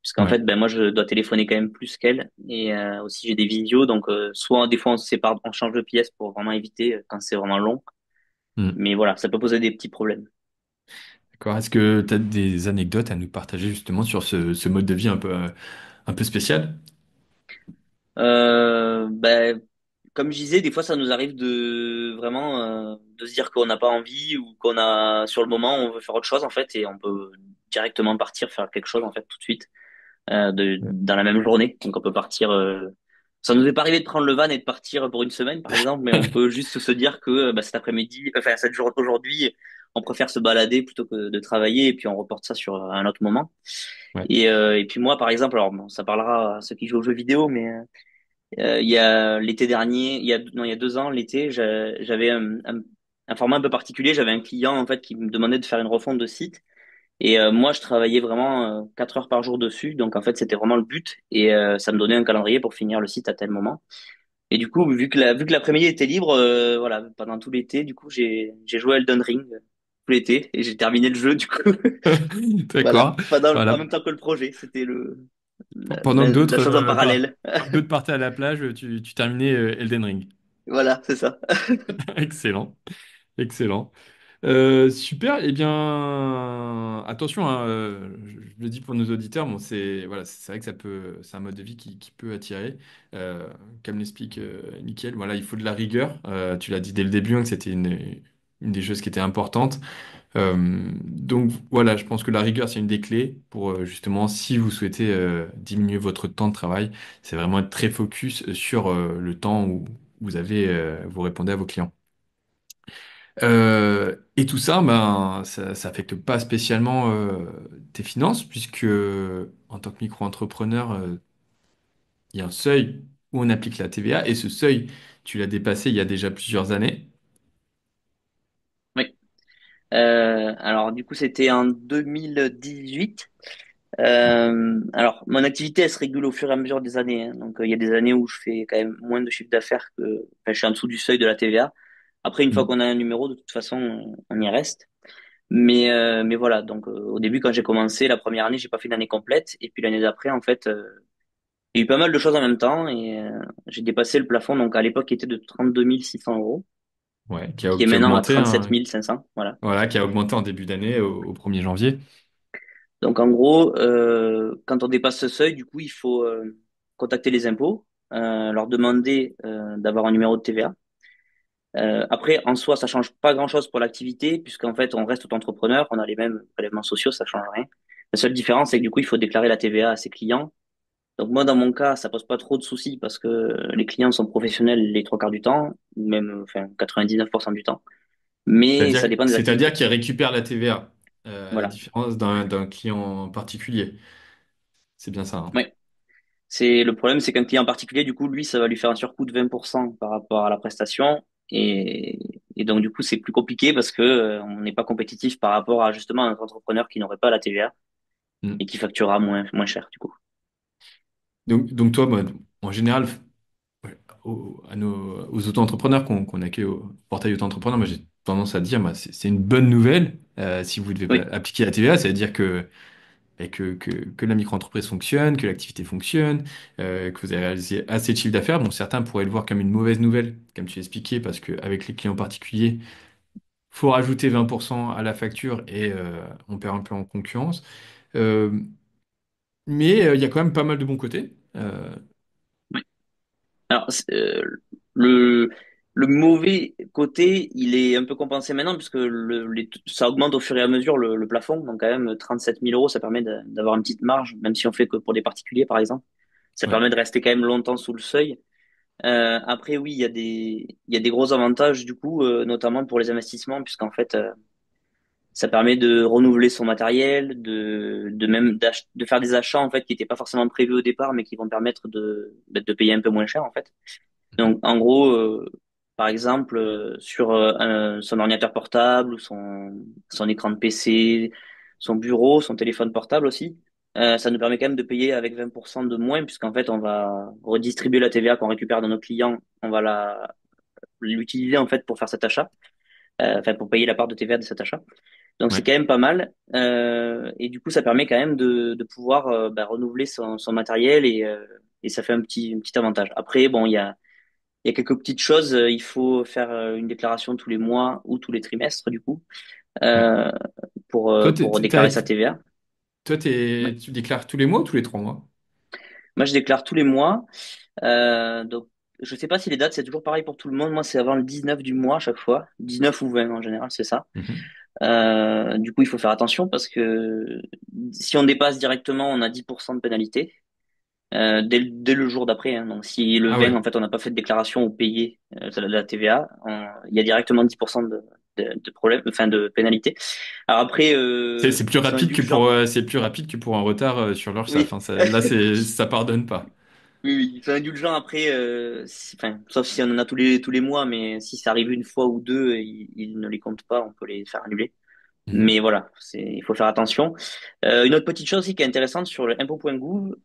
puisqu'en fait ouais, ben moi je dois téléphoner quand même plus qu'elle et aussi j'ai des visios donc soit des fois on se sépare, on change de pièce pour vraiment éviter quand c'est vraiment long. mm. Mais voilà, ça peut poser des petits problèmes. D'accord. Est-ce que tu as des anecdotes à nous partager justement sur ce mode de vie un peu spécial? Ben, comme je disais, des fois ça nous arrive de vraiment de se dire qu'on n'a pas envie ou qu'on a sur le moment on veut faire autre chose en fait et on peut directement partir faire quelque chose en fait tout de suite Ouais. dans la même journée. Donc on peut partir. Ça nous est pas arrivé de prendre le van et de partir pour une semaine par exemple, mais on peut juste se dire que bah, cet après-midi, enfin cette journée aujourd'hui, on préfère se balader plutôt que de travailler et puis on reporte ça sur un autre moment. Ouais. Et puis moi, par exemple, alors bon, ça parlera à ceux qui jouent aux jeux vidéo, mais il y a l'été dernier, non, il y a 2 ans, l'été, j'avais un format un peu particulier. J'avais un client en fait qui me demandait de faire une refonte de site. Et moi, je travaillais vraiment 4 heures par jour dessus. Donc en fait, c'était vraiment le but. Et ça me donnait un calendrier pour finir le site à tel moment. Et du coup, vu que l'après-midi était libre, voilà, pendant tout l'été, du coup, j'ai joué à Elden Ring tout l'été et j'ai terminé le jeu du coup. Voilà, D'accord. en Voilà. même temps que le projet, c'était Pendant que la chose en parallèle. d'autres partaient à la plage, tu terminais Elden Ring. Voilà, c'est ça. Excellent. Excellent. Super. Eh bien, attention, hein, je le dis pour nos auditeurs, bon, c'est voilà, c'est vrai que c'est un mode de vie qui peut attirer. Euh, Comme l'explique Mickaël, voilà, il faut de la rigueur. Tu l'as dit dès le début, hein, que c'était une des choses qui était importante. Donc voilà, je pense que la rigueur, c'est une des clés pour justement, si vous souhaitez diminuer votre temps de travail, c'est vraiment être très focus sur le temps où vous répondez à vos clients. Et tout ça, ben, ça affecte pas spécialement tes finances, puisque en tant que micro-entrepreneur, il y a un seuil où on applique la TVA, et ce seuil, tu l'as dépassé il y a déjà plusieurs années. Oui. Alors du coup, c'était en 2018. Alors, mon activité, elle se régule au fur et à mesure des années, hein. Donc, il y a des années où je fais quand même moins de chiffre d'affaires enfin, je suis en dessous du seuil de la TVA. Après, une fois Mm. qu'on a un numéro, de toute façon, on y reste. Mais voilà. Donc, au début, quand j'ai commencé, la première année, j'ai pas fait une année complète. Et puis l'année d'après, en fait, il y a eu pas mal de choses en même temps et j'ai dépassé le plafond. Donc, à l'époque, qui était de 32 600 euros, Ouais, qui est qui a maintenant à augmenté, 37 500. Voilà. voilà, qui a augmenté en début d'année au 1er janvier. Donc en gros, quand on dépasse ce seuil, du coup, il faut contacter les impôts, leur demander d'avoir un numéro de TVA. Après, en soi, ça change pas grand-chose pour l'activité, puisqu'en fait, on reste auto-entrepreneur, on a les mêmes prélèvements sociaux, ça change rien. La seule différence, c'est que du coup, il faut déclarer la TVA à ses clients. Donc moi, dans mon cas, ça pose pas trop de soucis parce que les clients sont professionnels les 3 quarts du temps, même enfin 99% du temps. Mais ça dépend des C'est-à-dire activités. qu'il récupère la TVA, à la Voilà. différence d'un client particulier. C'est bien ça, hein. Ouais. C'est le problème, c'est qu'un client particulier, du coup, lui, ça va lui faire un surcoût de 20% par rapport à la prestation. Et donc, du coup, c'est plus compliqué parce que on n'est pas compétitif par rapport à justement un entrepreneur qui n'aurait pas la TVA et Mm. qui facturera moins cher, du coup. Donc toi, moi, en général, ouais, aux auto-entrepreneurs qu'on accueille au portail auto-entrepreneur, moi j'ai tendance à dire, moi, c'est une bonne nouvelle si vous devez Oui, appliquer la TVA, ça veut dire que la micro-entreprise fonctionne, que l'activité fonctionne, que vous avez réalisé assez de chiffre d'affaires. Bon, certains pourraient le voir comme une mauvaise nouvelle, comme tu expliquais, parce qu'avec les clients particuliers, faut rajouter 20% à la facture et on perd un peu en concurrence. Euh, mais il y a quand même pas mal de bons côtés. oui. Alors, le, le mauvais côté, il est un peu compensé maintenant puisque ça augmente au fur et à mesure le plafond. Donc, quand même, 37 000 euros, ça permet d'avoir une petite marge, même si on fait que pour des particuliers, par exemple. Ça Ouais. permet de rester quand même longtemps sous le seuil. Après, oui, il y a des gros avantages du coup, notamment pour les investissements, puisqu'en fait, ça permet de renouveler son matériel, de faire des achats en fait qui n'étaient pas forcément prévus au départ, mais qui vont permettre de payer un peu moins cher en fait. Donc, en gros, par exemple, sur son ordinateur portable ou son écran de PC, son bureau, son téléphone portable aussi, ça nous permet quand même de payer avec 20% de moins, puisqu'en fait, on va redistribuer la TVA qu'on récupère de nos clients, on va l'utiliser en fait pour faire cet achat, enfin pour payer la part de TVA de cet achat. Donc c'est Ouais. quand même pas mal, et du coup, ça permet quand même de pouvoir renouveler son matériel et ça fait un petit avantage. Après, bon, il y a quelques petites choses. Il faut faire une déclaration tous les mois ou tous les trimestres, du coup, Ouais. euh, Toi, pour déclarer sa TVA. Ouais. tu déclares tous les mois ou tous les 3 mois? Moi, je déclare tous les mois. Donc, je sais pas si les dates, c'est toujours pareil pour tout le monde. Moi, c'est avant le 19 du mois à chaque fois. 19 ou 20 en général, c'est ça. Mhm. Du coup, il faut faire attention parce que si on dépasse directement, on a 10% de pénalité. Dès le jour d'après, hein. Donc, si le Ah 20, en ouais. fait, on n'a pas fait de déclaration ou payé la TVA, il y a directement 10% de problème, enfin de pénalité. Alors après, C'est plus ils sont rapide que pour, indulgents. c'est plus rapide que pour un retard sur l'URSSAF, Oui, hein. Ça pardonne pas. oui, oui, ils sont indulgents après, enfin, sauf si on en a tous les mois, mais si ça arrive une fois ou deux, ils ne les comptent pas, on peut les faire annuler. Mhm. Mais voilà, il faut faire attention. Une autre petite chose aussi qui est intéressante sur le impôt.gouv,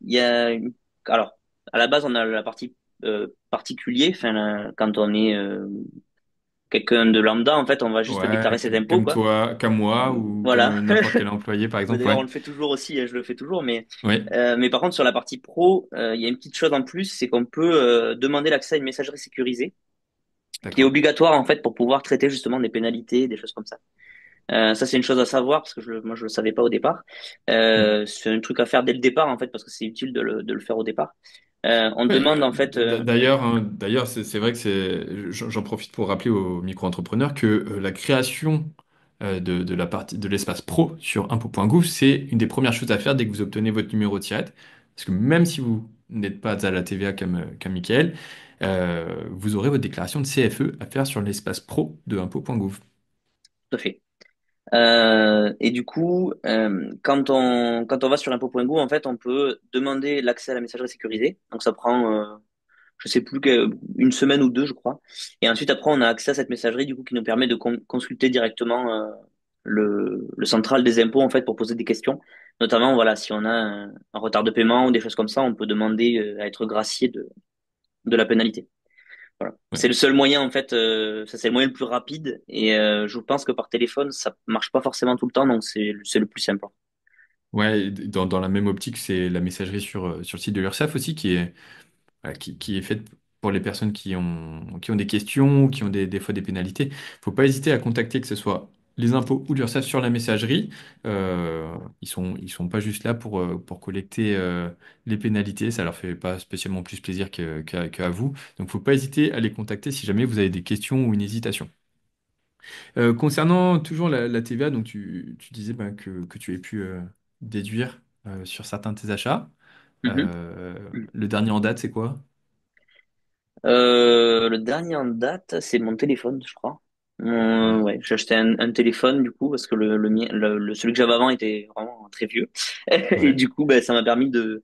alors, à la base, on a la partie particulier, enfin, quand on est quelqu'un de lambda, en fait, on va juste déclarer Ouais, ses impôts, comme quoi. toi, comme moi, ou Voilà. comme n'importe quel employé, par exemple, D'ailleurs, on ouais. le fait toujours aussi, je le fais toujours, Oui, mais par contre, sur la partie pro, il y a une petite chose en plus, c'est qu'on peut demander l'accès à une messagerie sécurisée, qui est d'accord. obligatoire, en fait, pour pouvoir traiter justement des pénalités, des choses comme ça. Ça, c'est une chose à savoir parce que moi, je le savais pas au départ. Mm. C'est un truc à faire dès le départ en fait parce que c'est utile de le faire au départ. On Ouais, demande en fait, d'ailleurs, hein, d'ailleurs, c'est vrai que j'en profite pour rappeler aux micro-entrepreneurs que la création de la partie de l'espace pro sur impôt.gouv, c'est une des premières choses à faire dès que vous obtenez votre numéro de SIRET. Parce que même si vous n'êtes pas à la TVA comme Michael, vous aurez votre déclaration de CFE à faire sur l'espace pro de impôt.gouv. tout à fait. Et du coup, quand on va sur impôt.go, en fait, on peut demander l'accès à la messagerie sécurisée. Donc ça prend, je sais plus une semaine ou deux, je crois. Et ensuite, après, on a accès à cette messagerie du coup qui nous permet de consulter directement le central des impôts en fait pour poser des questions. Notamment, voilà, si on a un retard de paiement ou des choses comme ça, on peut demander à être gracié de la pénalité. Voilà. Ouais. C'est le seul moyen en fait, ça c'est le moyen le plus rapide et je pense que par téléphone ça marche pas forcément tout le temps donc c'est le plus simple. Ouais, dans la même optique, c'est la messagerie sur le site de l'URSSAF aussi voilà, qui est faite pour les personnes qui ont des questions ou qui ont des fois des pénalités. Faut pas hésiter à contacter que ce soit les impôts ou l'URSSAF sur la messagerie. Ils sont pas juste là pour collecter les pénalités. Ça leur fait pas spécialement plus plaisir qu'à vous. Donc, faut pas hésiter à les contacter si jamais vous avez des questions ou une hésitation. Concernant toujours la TVA, donc tu disais ben, que tu aies pu déduire sur certains de tes achats. Mhm. Le dernier en date, c'est quoi? Le dernier en date c'est mon téléphone je crois. Ouais. Ouais, j'ai acheté un téléphone du coup parce que le mien, celui que j'avais avant était vraiment très vieux et Ouais. du coup ben, ça m'a permis de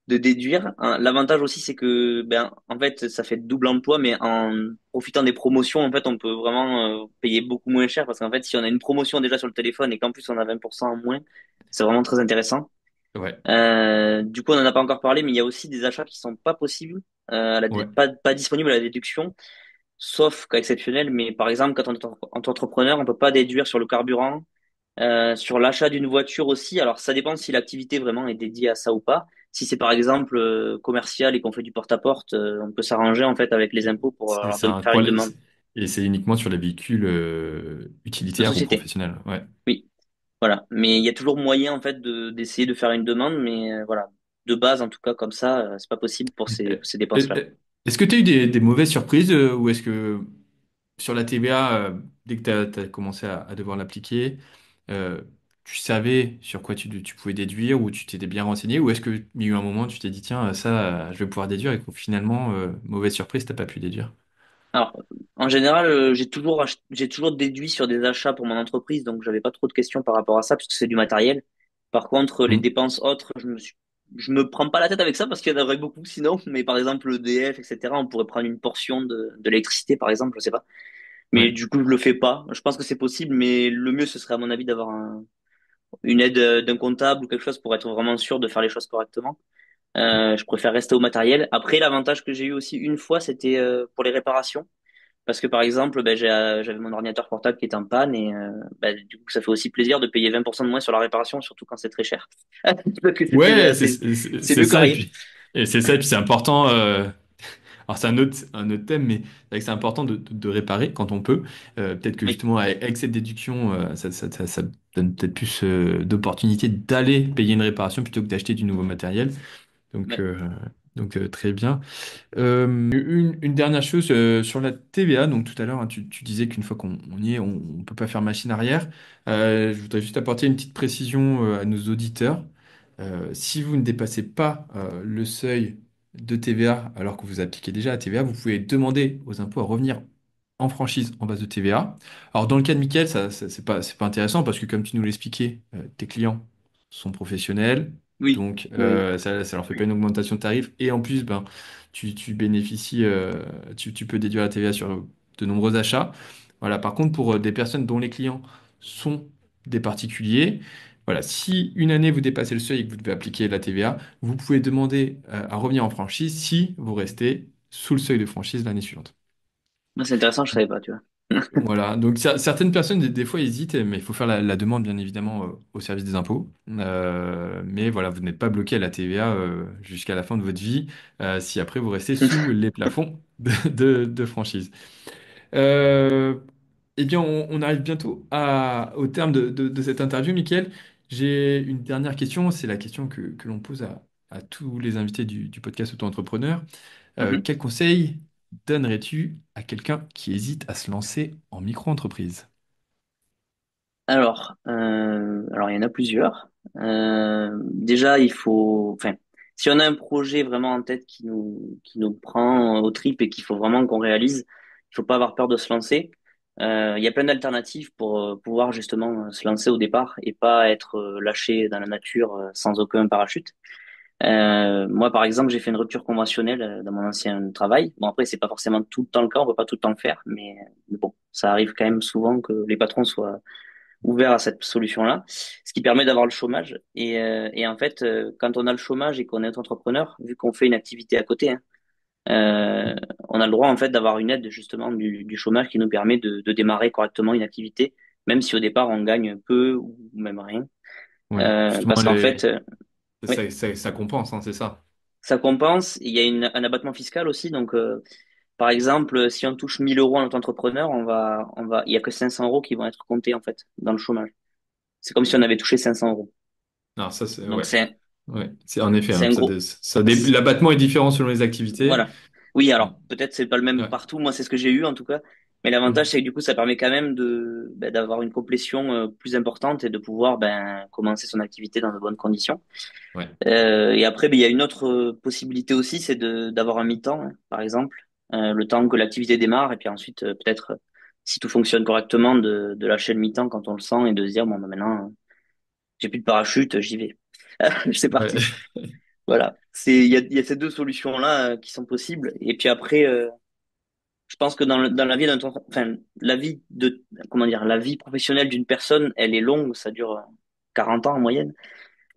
déduire. Hein, l'avantage aussi, c'est que, ben, en fait, ça fait double emploi, mais en profitant des promotions, en fait, on peut vraiment payer beaucoup moins cher parce qu'en fait, si on a une promotion déjà sur le téléphone et qu'en plus on a 20% en moins, c'est vraiment très intéressant. Ouais. Du coup, on en a pas encore parlé, mais il y a aussi des achats qui sont pas possibles, Ouais. pas disponibles à la déduction, sauf cas exceptionnel. Mais par exemple, quand on est entrepreneur, on peut pas déduire sur le carburant, sur l'achat d'une voiture aussi, alors ça dépend si l'activité vraiment est dédiée à ça ou pas. Si c'est par exemple commercial et qu'on fait du porte-à-porte, on peut s'arranger en fait avec les impôts pour C'est un faire une poil, demande et c'est uniquement sur les véhicules de utilitaires ou société. professionnels. Ouais. Oui, voilà. Mais il y a toujours moyen en fait d'essayer de faire une demande, mais voilà, de base en tout cas comme ça, c'est pas possible Euh, pour ces dépenses-là. euh, Est-ce que tu as eu des mauvaises surprises ou est-ce que sur la TVA, dès que tu as commencé à devoir l'appliquer, euh, tu savais sur quoi tu pouvais déduire ou tu t'étais bien renseigné ou est-ce qu'il y a eu un moment où tu t'es dit, tiens, ça, je vais pouvoir déduire et que finalement, mauvaise surprise, t'as pas pu déduire? Alors, en général, j'ai toujours déduit sur des achats pour mon entreprise, donc j'avais pas trop de questions par rapport à ça, puisque c'est du matériel. Par contre, les Hmm. dépenses autres, je me prends pas la tête avec ça parce qu'il y en aurait beaucoup sinon, mais par exemple, le l'EDF, etc., on pourrait prendre une portion de l'électricité, par exemple, je sais pas. Mais Ouais. du coup, je le fais pas. Je pense que c'est possible, mais le mieux, ce serait, à mon avis, d'avoir une aide d'un comptable ou quelque chose pour être vraiment sûr de faire les choses correctement. Je préfère rester au matériel. Après, l'avantage que j'ai eu aussi une fois, c'était pour les réparations. Parce que par exemple, ben, j'avais mon ordinateur portable qui est en panne et ben, du coup, ça fait aussi plaisir de payer 20% de moins sur la réparation, surtout quand c'est très cher. Parce que Ouais, c'est c'est mieux que ça, rien. et c'est ça, et puis c'est important. Alors c'est un autre thème, mais c'est vrai que c'est important de réparer quand on peut. Peut-être que Oui, justement avec cette déduction, ça donne peut-être plus d'opportunités d'aller payer une réparation plutôt que d'acheter du nouveau matériel. Donc, ouais. euh, très bien. Une dernière chose sur la TVA. Donc tout à l'heure, hein, tu disais qu'une fois qu'on y est, on ne peut pas faire machine arrière. Je voudrais juste apporter une petite précision à nos auditeurs. Si vous ne dépassez pas le seuil de TVA alors que vous appliquez déjà la TVA, vous pouvez demander aux impôts à revenir en franchise en base de TVA. Alors dans le cas de Mickaël, c'est pas intéressant parce que comme tu nous l'expliquais, tes clients sont professionnels, Oui, donc oui. ça leur fait pas une augmentation de tarif et en plus ben tu bénéficies, tu peux déduire la TVA sur de nombreux achats. Voilà. Par contre pour des personnes dont les clients sont des particuliers, voilà, si une année vous dépassez le seuil et que vous devez appliquer la TVA, vous pouvez demander à revenir en franchise si vous restez sous le seuil de franchise l'année suivante. Moi, c'est intéressant, je savais pas, tu vois. Voilà, donc certaines personnes des fois hésitent, mais il faut faire la demande bien évidemment au service des impôts. Mais voilà, vous n'êtes pas bloqué à la TVA jusqu'à la fin de votre vie si après vous restez sous les plafonds de franchise. Euh, eh bien, on arrive bientôt au terme de cette interview, Mickaël. J'ai une dernière question, c'est la question que l'on pose à tous les invités du podcast Auto-entrepreneur. Mhm. Quel conseil donnerais-tu à quelqu'un qui hésite à se lancer en micro-entreprise? Alors il y en a plusieurs. Déjà, il faut, enfin, si on a un projet vraiment en tête qui nous prend aux tripes et qu'il faut vraiment qu'on réalise, il faut pas avoir peur de se lancer. Il y a plein d'alternatives pour pouvoir justement se lancer au départ et pas être lâché dans la nature sans aucun parachute. Moi, par exemple, j'ai fait une rupture conventionnelle dans mon ancien travail. Bon, après, c'est pas forcément tout le temps le cas, on peut pas tout le temps le faire, mais bon, ça arrive quand même souvent que les patrons soient ouvert à cette solution-là, ce qui permet d'avoir le chômage. Et en fait, quand on a le chômage et qu'on est entrepreneur, vu qu'on fait une activité à côté, hein, euh, on a le droit en fait d'avoir une aide justement du chômage qui nous permet de démarrer correctement une activité, même si au départ on gagne peu ou même rien. Oui, justement, Parce qu'en fait, oui, ça compense, hein, c'est ça. ça compense. Il y a un abattement fiscal aussi, donc par exemple, si on touche 1000 euros en auto-entrepreneur, il y a que 500 euros qui vont être comptés en fait dans le chômage. C'est comme si on avait touché 500 euros. Alors ça, c'est Donc ouais, ouais, c'est en effet, c'est hein, un gros. l'abattement est différent selon les activités. Voilà. Oui, Ouais. alors peut-être c'est pas le même Ouais. partout. Moi, c'est ce que j'ai eu en tout cas. Mais l'avantage, Mhm. c'est que du coup, ça permet quand même d'avoir une complétion plus importante et de pouvoir commencer son activité dans de bonnes conditions. Ouais. Et après, il y a une autre possibilité aussi, c'est d'avoir un mi-temps, hein, par exemple, le temps que l'activité démarre, et puis ensuite peut-être, si tout fonctionne correctement, de lâcher le mi-temps quand on le sent et de se dire bon, maintenant, j'ai plus de parachute, j'y vais, c'est Ouais. parti. Voilà, il y a ces deux solutions-là qui sont possibles. Et puis après, je pense que dans la vie enfin, la vie professionnelle d'une personne, elle est longue, ça dure 40 ans en moyenne.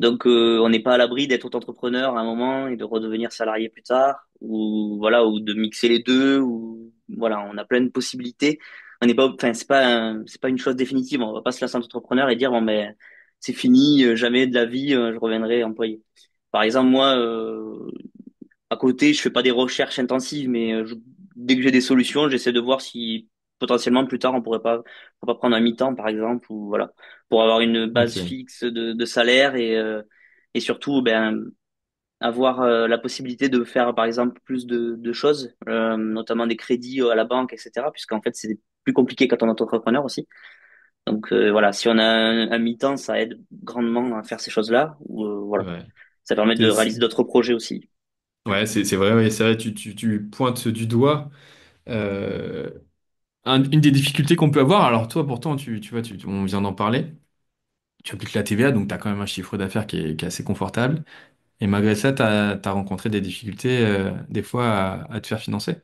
Donc, on n'est pas à l'abri d'être auto-entrepreneur à un moment et de redevenir salarié plus tard, ou voilà, ou de mixer les deux, ou voilà, on a plein de possibilités. On n'est pas, enfin, c'est pas une chose définitive. On va pas se lancer en entrepreneur et dire bon ben c'est fini, jamais de la vie, je reviendrai employé. Par exemple, moi, à côté, je fais pas des recherches intensives, mais dès que j'ai des solutions, j'essaie de voir si potentiellement plus tard pourrait pas prendre un mi-temps par exemple, ou voilà, pour avoir une base Ok. fixe de salaire et surtout avoir la possibilité de faire par exemple plus de choses, notamment des crédits à la banque, etc. Puisqu'en fait c'est plus compliqué quand on est entrepreneur aussi. Donc voilà, si on a un mi-temps, ça aide grandement à faire ces choses-là. Ou voilà, Ouais. ça permet de C'est- réaliser c'est- d'autres projets aussi. Ouais, c'est vrai, ouais, c'est vrai, tu pointes du doigt euh, une des difficultés qu'on peut avoir. Alors toi, pourtant, tu vois, on vient d'en parler. Tu appliques la TVA, donc tu as quand même un chiffre d'affaires qui est assez confortable. Et malgré ça, tu as rencontré des difficultés des fois à te faire financer.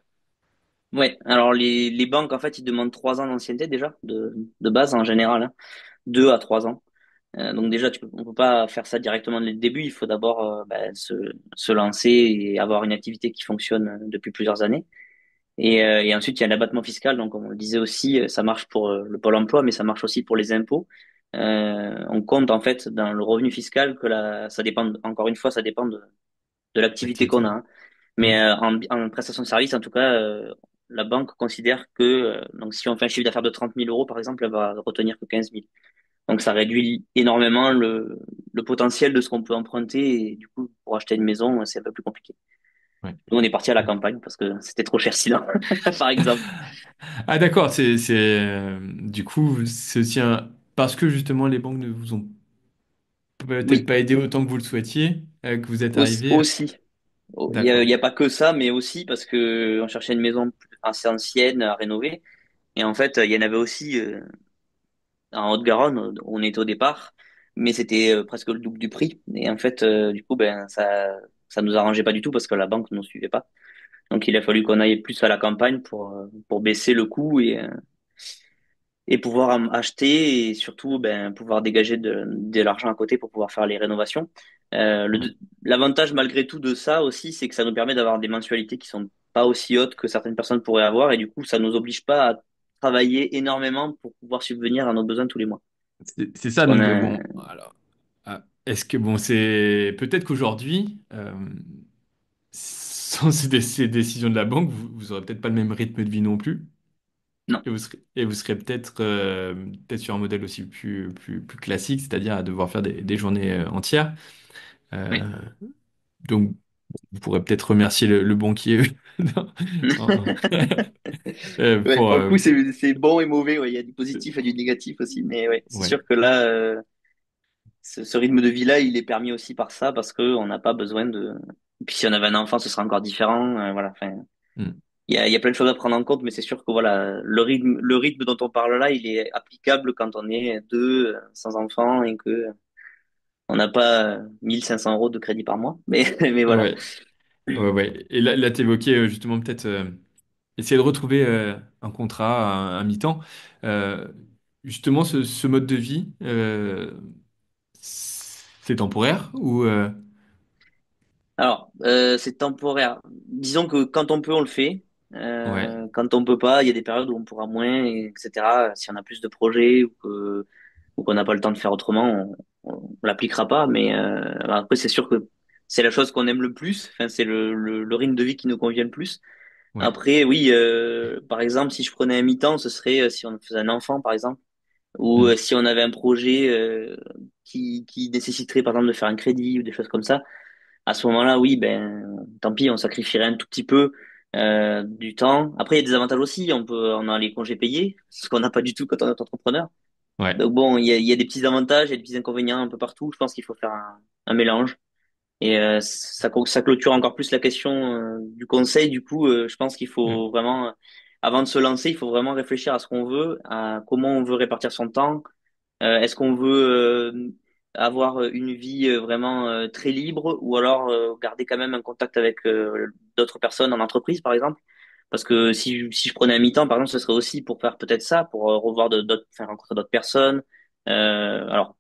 Ouais, alors les banques, en fait, ils demandent 3 ans d'ancienneté déjà, de base en général, hein, 2 à 3 ans. Donc déjà, on peut pas faire ça directement dès le début. Il faut d'abord se lancer et avoir une activité qui fonctionne depuis plusieurs années. Et ensuite, il y a l'abattement fiscal. Donc, comme on le disait aussi, ça marche pour le Pôle emploi, mais ça marche aussi pour les impôts. On compte en fait dans le revenu fiscal ça dépend, encore une fois, ça dépend de l'activité qu'on L'activité. a, hein. Hmm. Mais en prestation de service, en tout cas, la banque considère que donc si on fait un chiffre d'affaires de 30 000 euros, par exemple, elle va retenir que 15 000. Donc ça réduit énormément le potentiel de ce qu'on peut emprunter et du coup, pour acheter une maison, c'est un peu plus compliqué. Ouais. Nous, on est parti à la Ok. campagne parce que c'était trop cher sinon, par exemple. Ah d'accord, du coup, c'est aussi parce que justement les banques ne vous ont peut-être Oui, pas aidé autant que vous le souhaitiez, que vous êtes aussi. arrivé. Aussi. Il y a, il D'accord. y a pas que ça, mais aussi parce que on cherchait une maison assez ancienne à rénover. Et en fait, il y en avait aussi en Haute-Garonne, où on était au départ, mais c'était presque le double du prix. Et en fait, du coup, ben ça nous arrangeait pas du tout parce que la banque ne nous suivait pas. Donc il a fallu qu'on aille plus à la campagne pour baisser le coût et pouvoir acheter et surtout ben, pouvoir dégager de l'argent à côté pour pouvoir faire les rénovations. Ouais. L'avantage malgré tout de ça aussi, c'est que ça nous permet d'avoir des mensualités qui sont pas aussi hautes que certaines personnes pourraient avoir et du coup, ça nous oblige pas à travailler énormément pour pouvoir subvenir à nos besoins tous les mois. C'est Parce ça, qu'on donc a, bon, alors, est-ce que bon, c'est peut-être qu'aujourd'hui, sans ces décisions de la banque, vous aurez peut-être pas le même rythme de vie non plus, non, et vous serez peut-être sur un modèle aussi plus classique, c'est-à-dire à devoir faire des journées entières. oui. Euh, donc, vous pourrez peut-être remercier le banquier en- Ouais, pour, pour le coup, c'est bon et mauvais. Ouais. Il y a du positif et du négatif aussi. Mais ouais, c'est ouais. sûr que là, ce rythme de vie-là, il est permis aussi par ça parce que on n'a pas besoin de. Et puis si on avait un enfant, ce serait encore différent. Voilà. Enfin, Mm. il y a plein de choses à prendre en compte, mais c'est sûr que voilà, le rythme dont on parle là, il est applicable quand on est deux sans enfant et que on n'a pas 1 500 € de crédit par mois. Mais voilà. Ouais, ouais, ouais. Et là, t'évoquais justement peut-être essayer de retrouver un contrat, un mi-temps. Euh, Justement, ce mode de vie, c'est temporaire ou Alors, c'est temporaire. Disons que quand on peut, on le fait. ouais. Quand on peut pas, il y a des périodes où on pourra moins, etc. Si on a plus de projets ou qu'on n'a pas le temps de faire autrement, on l'appliquera pas. Mais après, c'est sûr que c'est la chose qu'on aime le plus. Enfin, c'est le rythme de vie qui nous convient le plus. Ouais. Après, oui, par exemple, si je prenais un mi-temps, ce serait si on faisait un enfant, par exemple, ou Mm. si on avait un projet qui nécessiterait, par exemple, de faire un crédit ou des choses comme ça. À ce moment-là, oui, ben, tant pis, on sacrifierait un tout petit peu du temps. Après, il y a des avantages aussi. On a les congés payés, ce qu'on n'a pas du tout quand on est entrepreneur. Ouais. Donc bon, il y a des petits avantages et des petits inconvénients un peu partout. Je pense qu'il faut faire un mélange. Et ça clôture encore plus la question du conseil. Du coup, je pense qu'il Mm. faut vraiment, avant de se lancer, il faut vraiment réfléchir à ce qu'on veut, à comment on veut répartir son temps, est-ce qu'on veut avoir une vie vraiment très libre ou alors garder quand même un contact avec d'autres personnes en entreprise, par exemple? Parce que si je prenais un mi-temps, par exemple, ce serait aussi pour faire peut-être ça, pour revoir d'autres, faire rencontrer d'autres personnes. Alors,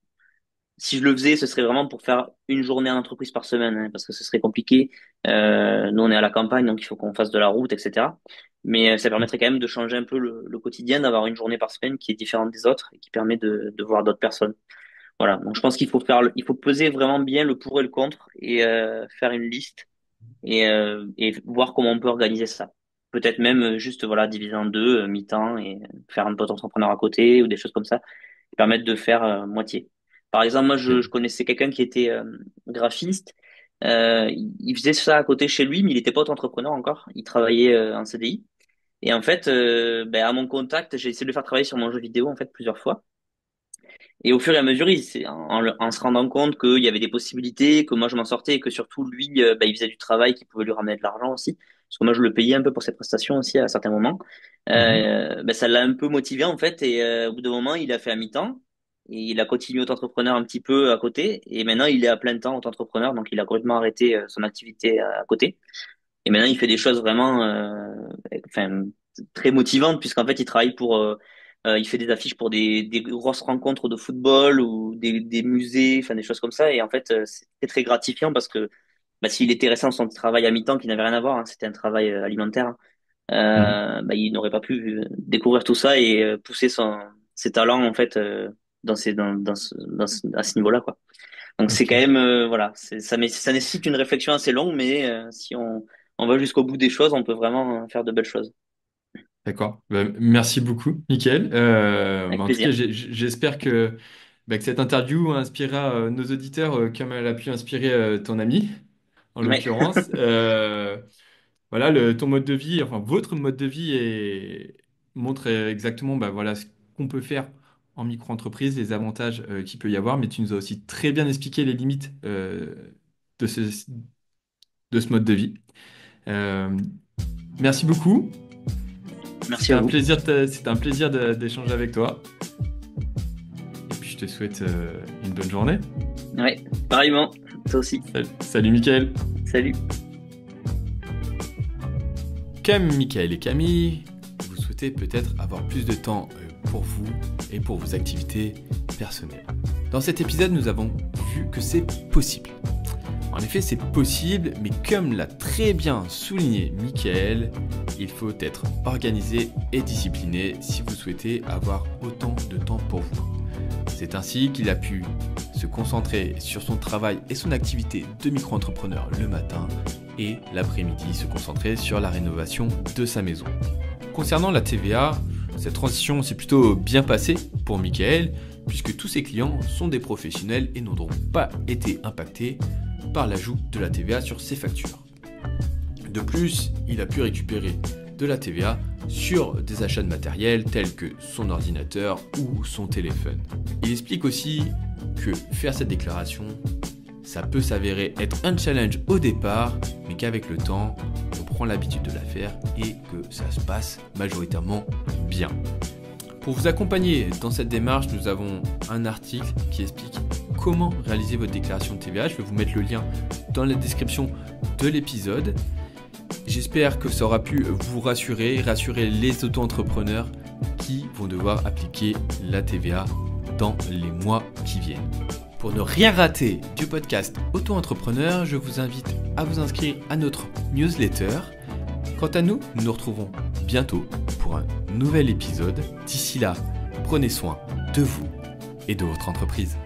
si je le faisais, ce serait vraiment pour faire une journée en entreprise par semaine, hein, parce que ce serait compliqué. Nous, on est à la campagne, donc il faut qu'on fasse de la route, etc. Mais ça permettrait quand même de changer un peu le quotidien, d'avoir une journée par semaine qui est différente des autres et qui permet de voir d'autres personnes. Voilà. Donc je pense qu'il faut il faut peser vraiment bien le pour et le contre et faire une liste et voir comment on peut organiser ça. Peut-être même juste voilà diviser en deux, mi-temps et faire un pote entrepreneur à côté ou des choses comme ça qui permettent de faire moitié. Par exemple, moi je Ok. connaissais quelqu'un qui était graphiste. Il faisait ça à côté chez lui, mais il était pas auto-entrepreneur encore. Il travaillait en CDI. Et en fait, ben, à mon contact, j'ai essayé de le faire travailler sur mon jeu vidéo en fait plusieurs fois. Et au fur et à mesure, en se rendant compte qu'il y avait des possibilités, que moi je m'en sortais et que surtout lui, bah, il faisait du travail qui pouvait lui ramener de l'argent aussi. Parce que moi je le payais un peu pour ses prestations aussi à certains moments. Mhm. Bah, ça l'a un peu motivé en fait et au bout d'un moment il a fait un mi-temps et il a continué auto-entrepreneur un petit peu à côté et maintenant il est à plein temps auto-entrepreneur donc il a complètement arrêté son activité à côté. Et maintenant, il fait des choses vraiment, enfin, très motivantes puisqu'en fait, il travaille il fait des affiches pour des grosses rencontres de football ou des musées, enfin des choses comme ça. Et en fait, c'est très, très gratifiant parce que bah, s'il était resté dans son travail à mi-temps qui n'avait rien à voir, hein, c'était un travail alimentaire, hein, Mhm. bah, il n'aurait pas pu découvrir tout ça et pousser ses talents en fait à ce niveau-là, quoi. Donc c'est quand Ok. même voilà, ça nécessite une réflexion assez longue, mais si on va jusqu'au bout des choses, on peut vraiment faire de belles choses. D'accord. Bah, merci beaucoup, Mickaël. Avec Bah, en tout cas, plaisir. j'espère que cette interview inspirera nos auditeurs comme elle a pu inspirer ton ami, en Ouais. l'occurrence. Voilà, ton mode de vie, enfin votre mode de vie montre exactement bah, voilà, ce qu'on peut faire en micro-entreprise, les avantages qu'il peut y avoir, mais tu nous as aussi très bien expliqué les limites de de ce mode de vie. Euh, Merci beaucoup. Merci à vous. C'était un plaisir d'échanger avec toi. Et puis je te souhaite une bonne journée. Ouais, pareillement. Toi aussi. Salut Mickaël. Salut. Comme Mickaël et Camille, vous souhaitez peut-être avoir plus de temps pour vous et pour vos activités personnelles. Dans cet épisode, nous avons vu que c'est possible. En effet, c'est possible, mais comme l'a très bien souligné Mickaël, il faut être organisé et discipliné si vous souhaitez avoir autant de temps pour vous. C'est ainsi qu'il a pu se concentrer sur son travail et son activité de micro-entrepreneur le matin et l'après-midi se concentrer sur la rénovation de sa maison. Concernant la TVA, cette transition s'est plutôt bien passée pour Mickaël puisque tous ses clients sont des professionnels et n'auront pas été impactés par l'ajout de la TVA sur ses factures. De plus, il a pu récupérer de la TVA sur des achats de matériel tels que son ordinateur ou son téléphone. Il explique aussi que faire cette déclaration, ça peut s'avérer être un challenge au départ, mais qu'avec le temps, on prend l'habitude de la faire et que ça se passe majoritairement bien. Pour vous accompagner dans cette démarche, nous avons un article qui explique comment réaliser votre déclaration de TVA. Je vais vous mettre le lien dans la description de l'épisode. J'espère que ça aura pu vous rassurer les auto-entrepreneurs qui vont devoir appliquer la TVA dans les mois qui viennent. Pour ne rien rater du podcast Auto-entrepreneur, je vous invite à vous inscrire à notre newsletter. Quant à nous, nous nous retrouvons bientôt pour un nouvel épisode. D'ici là, prenez soin de vous et de votre entreprise.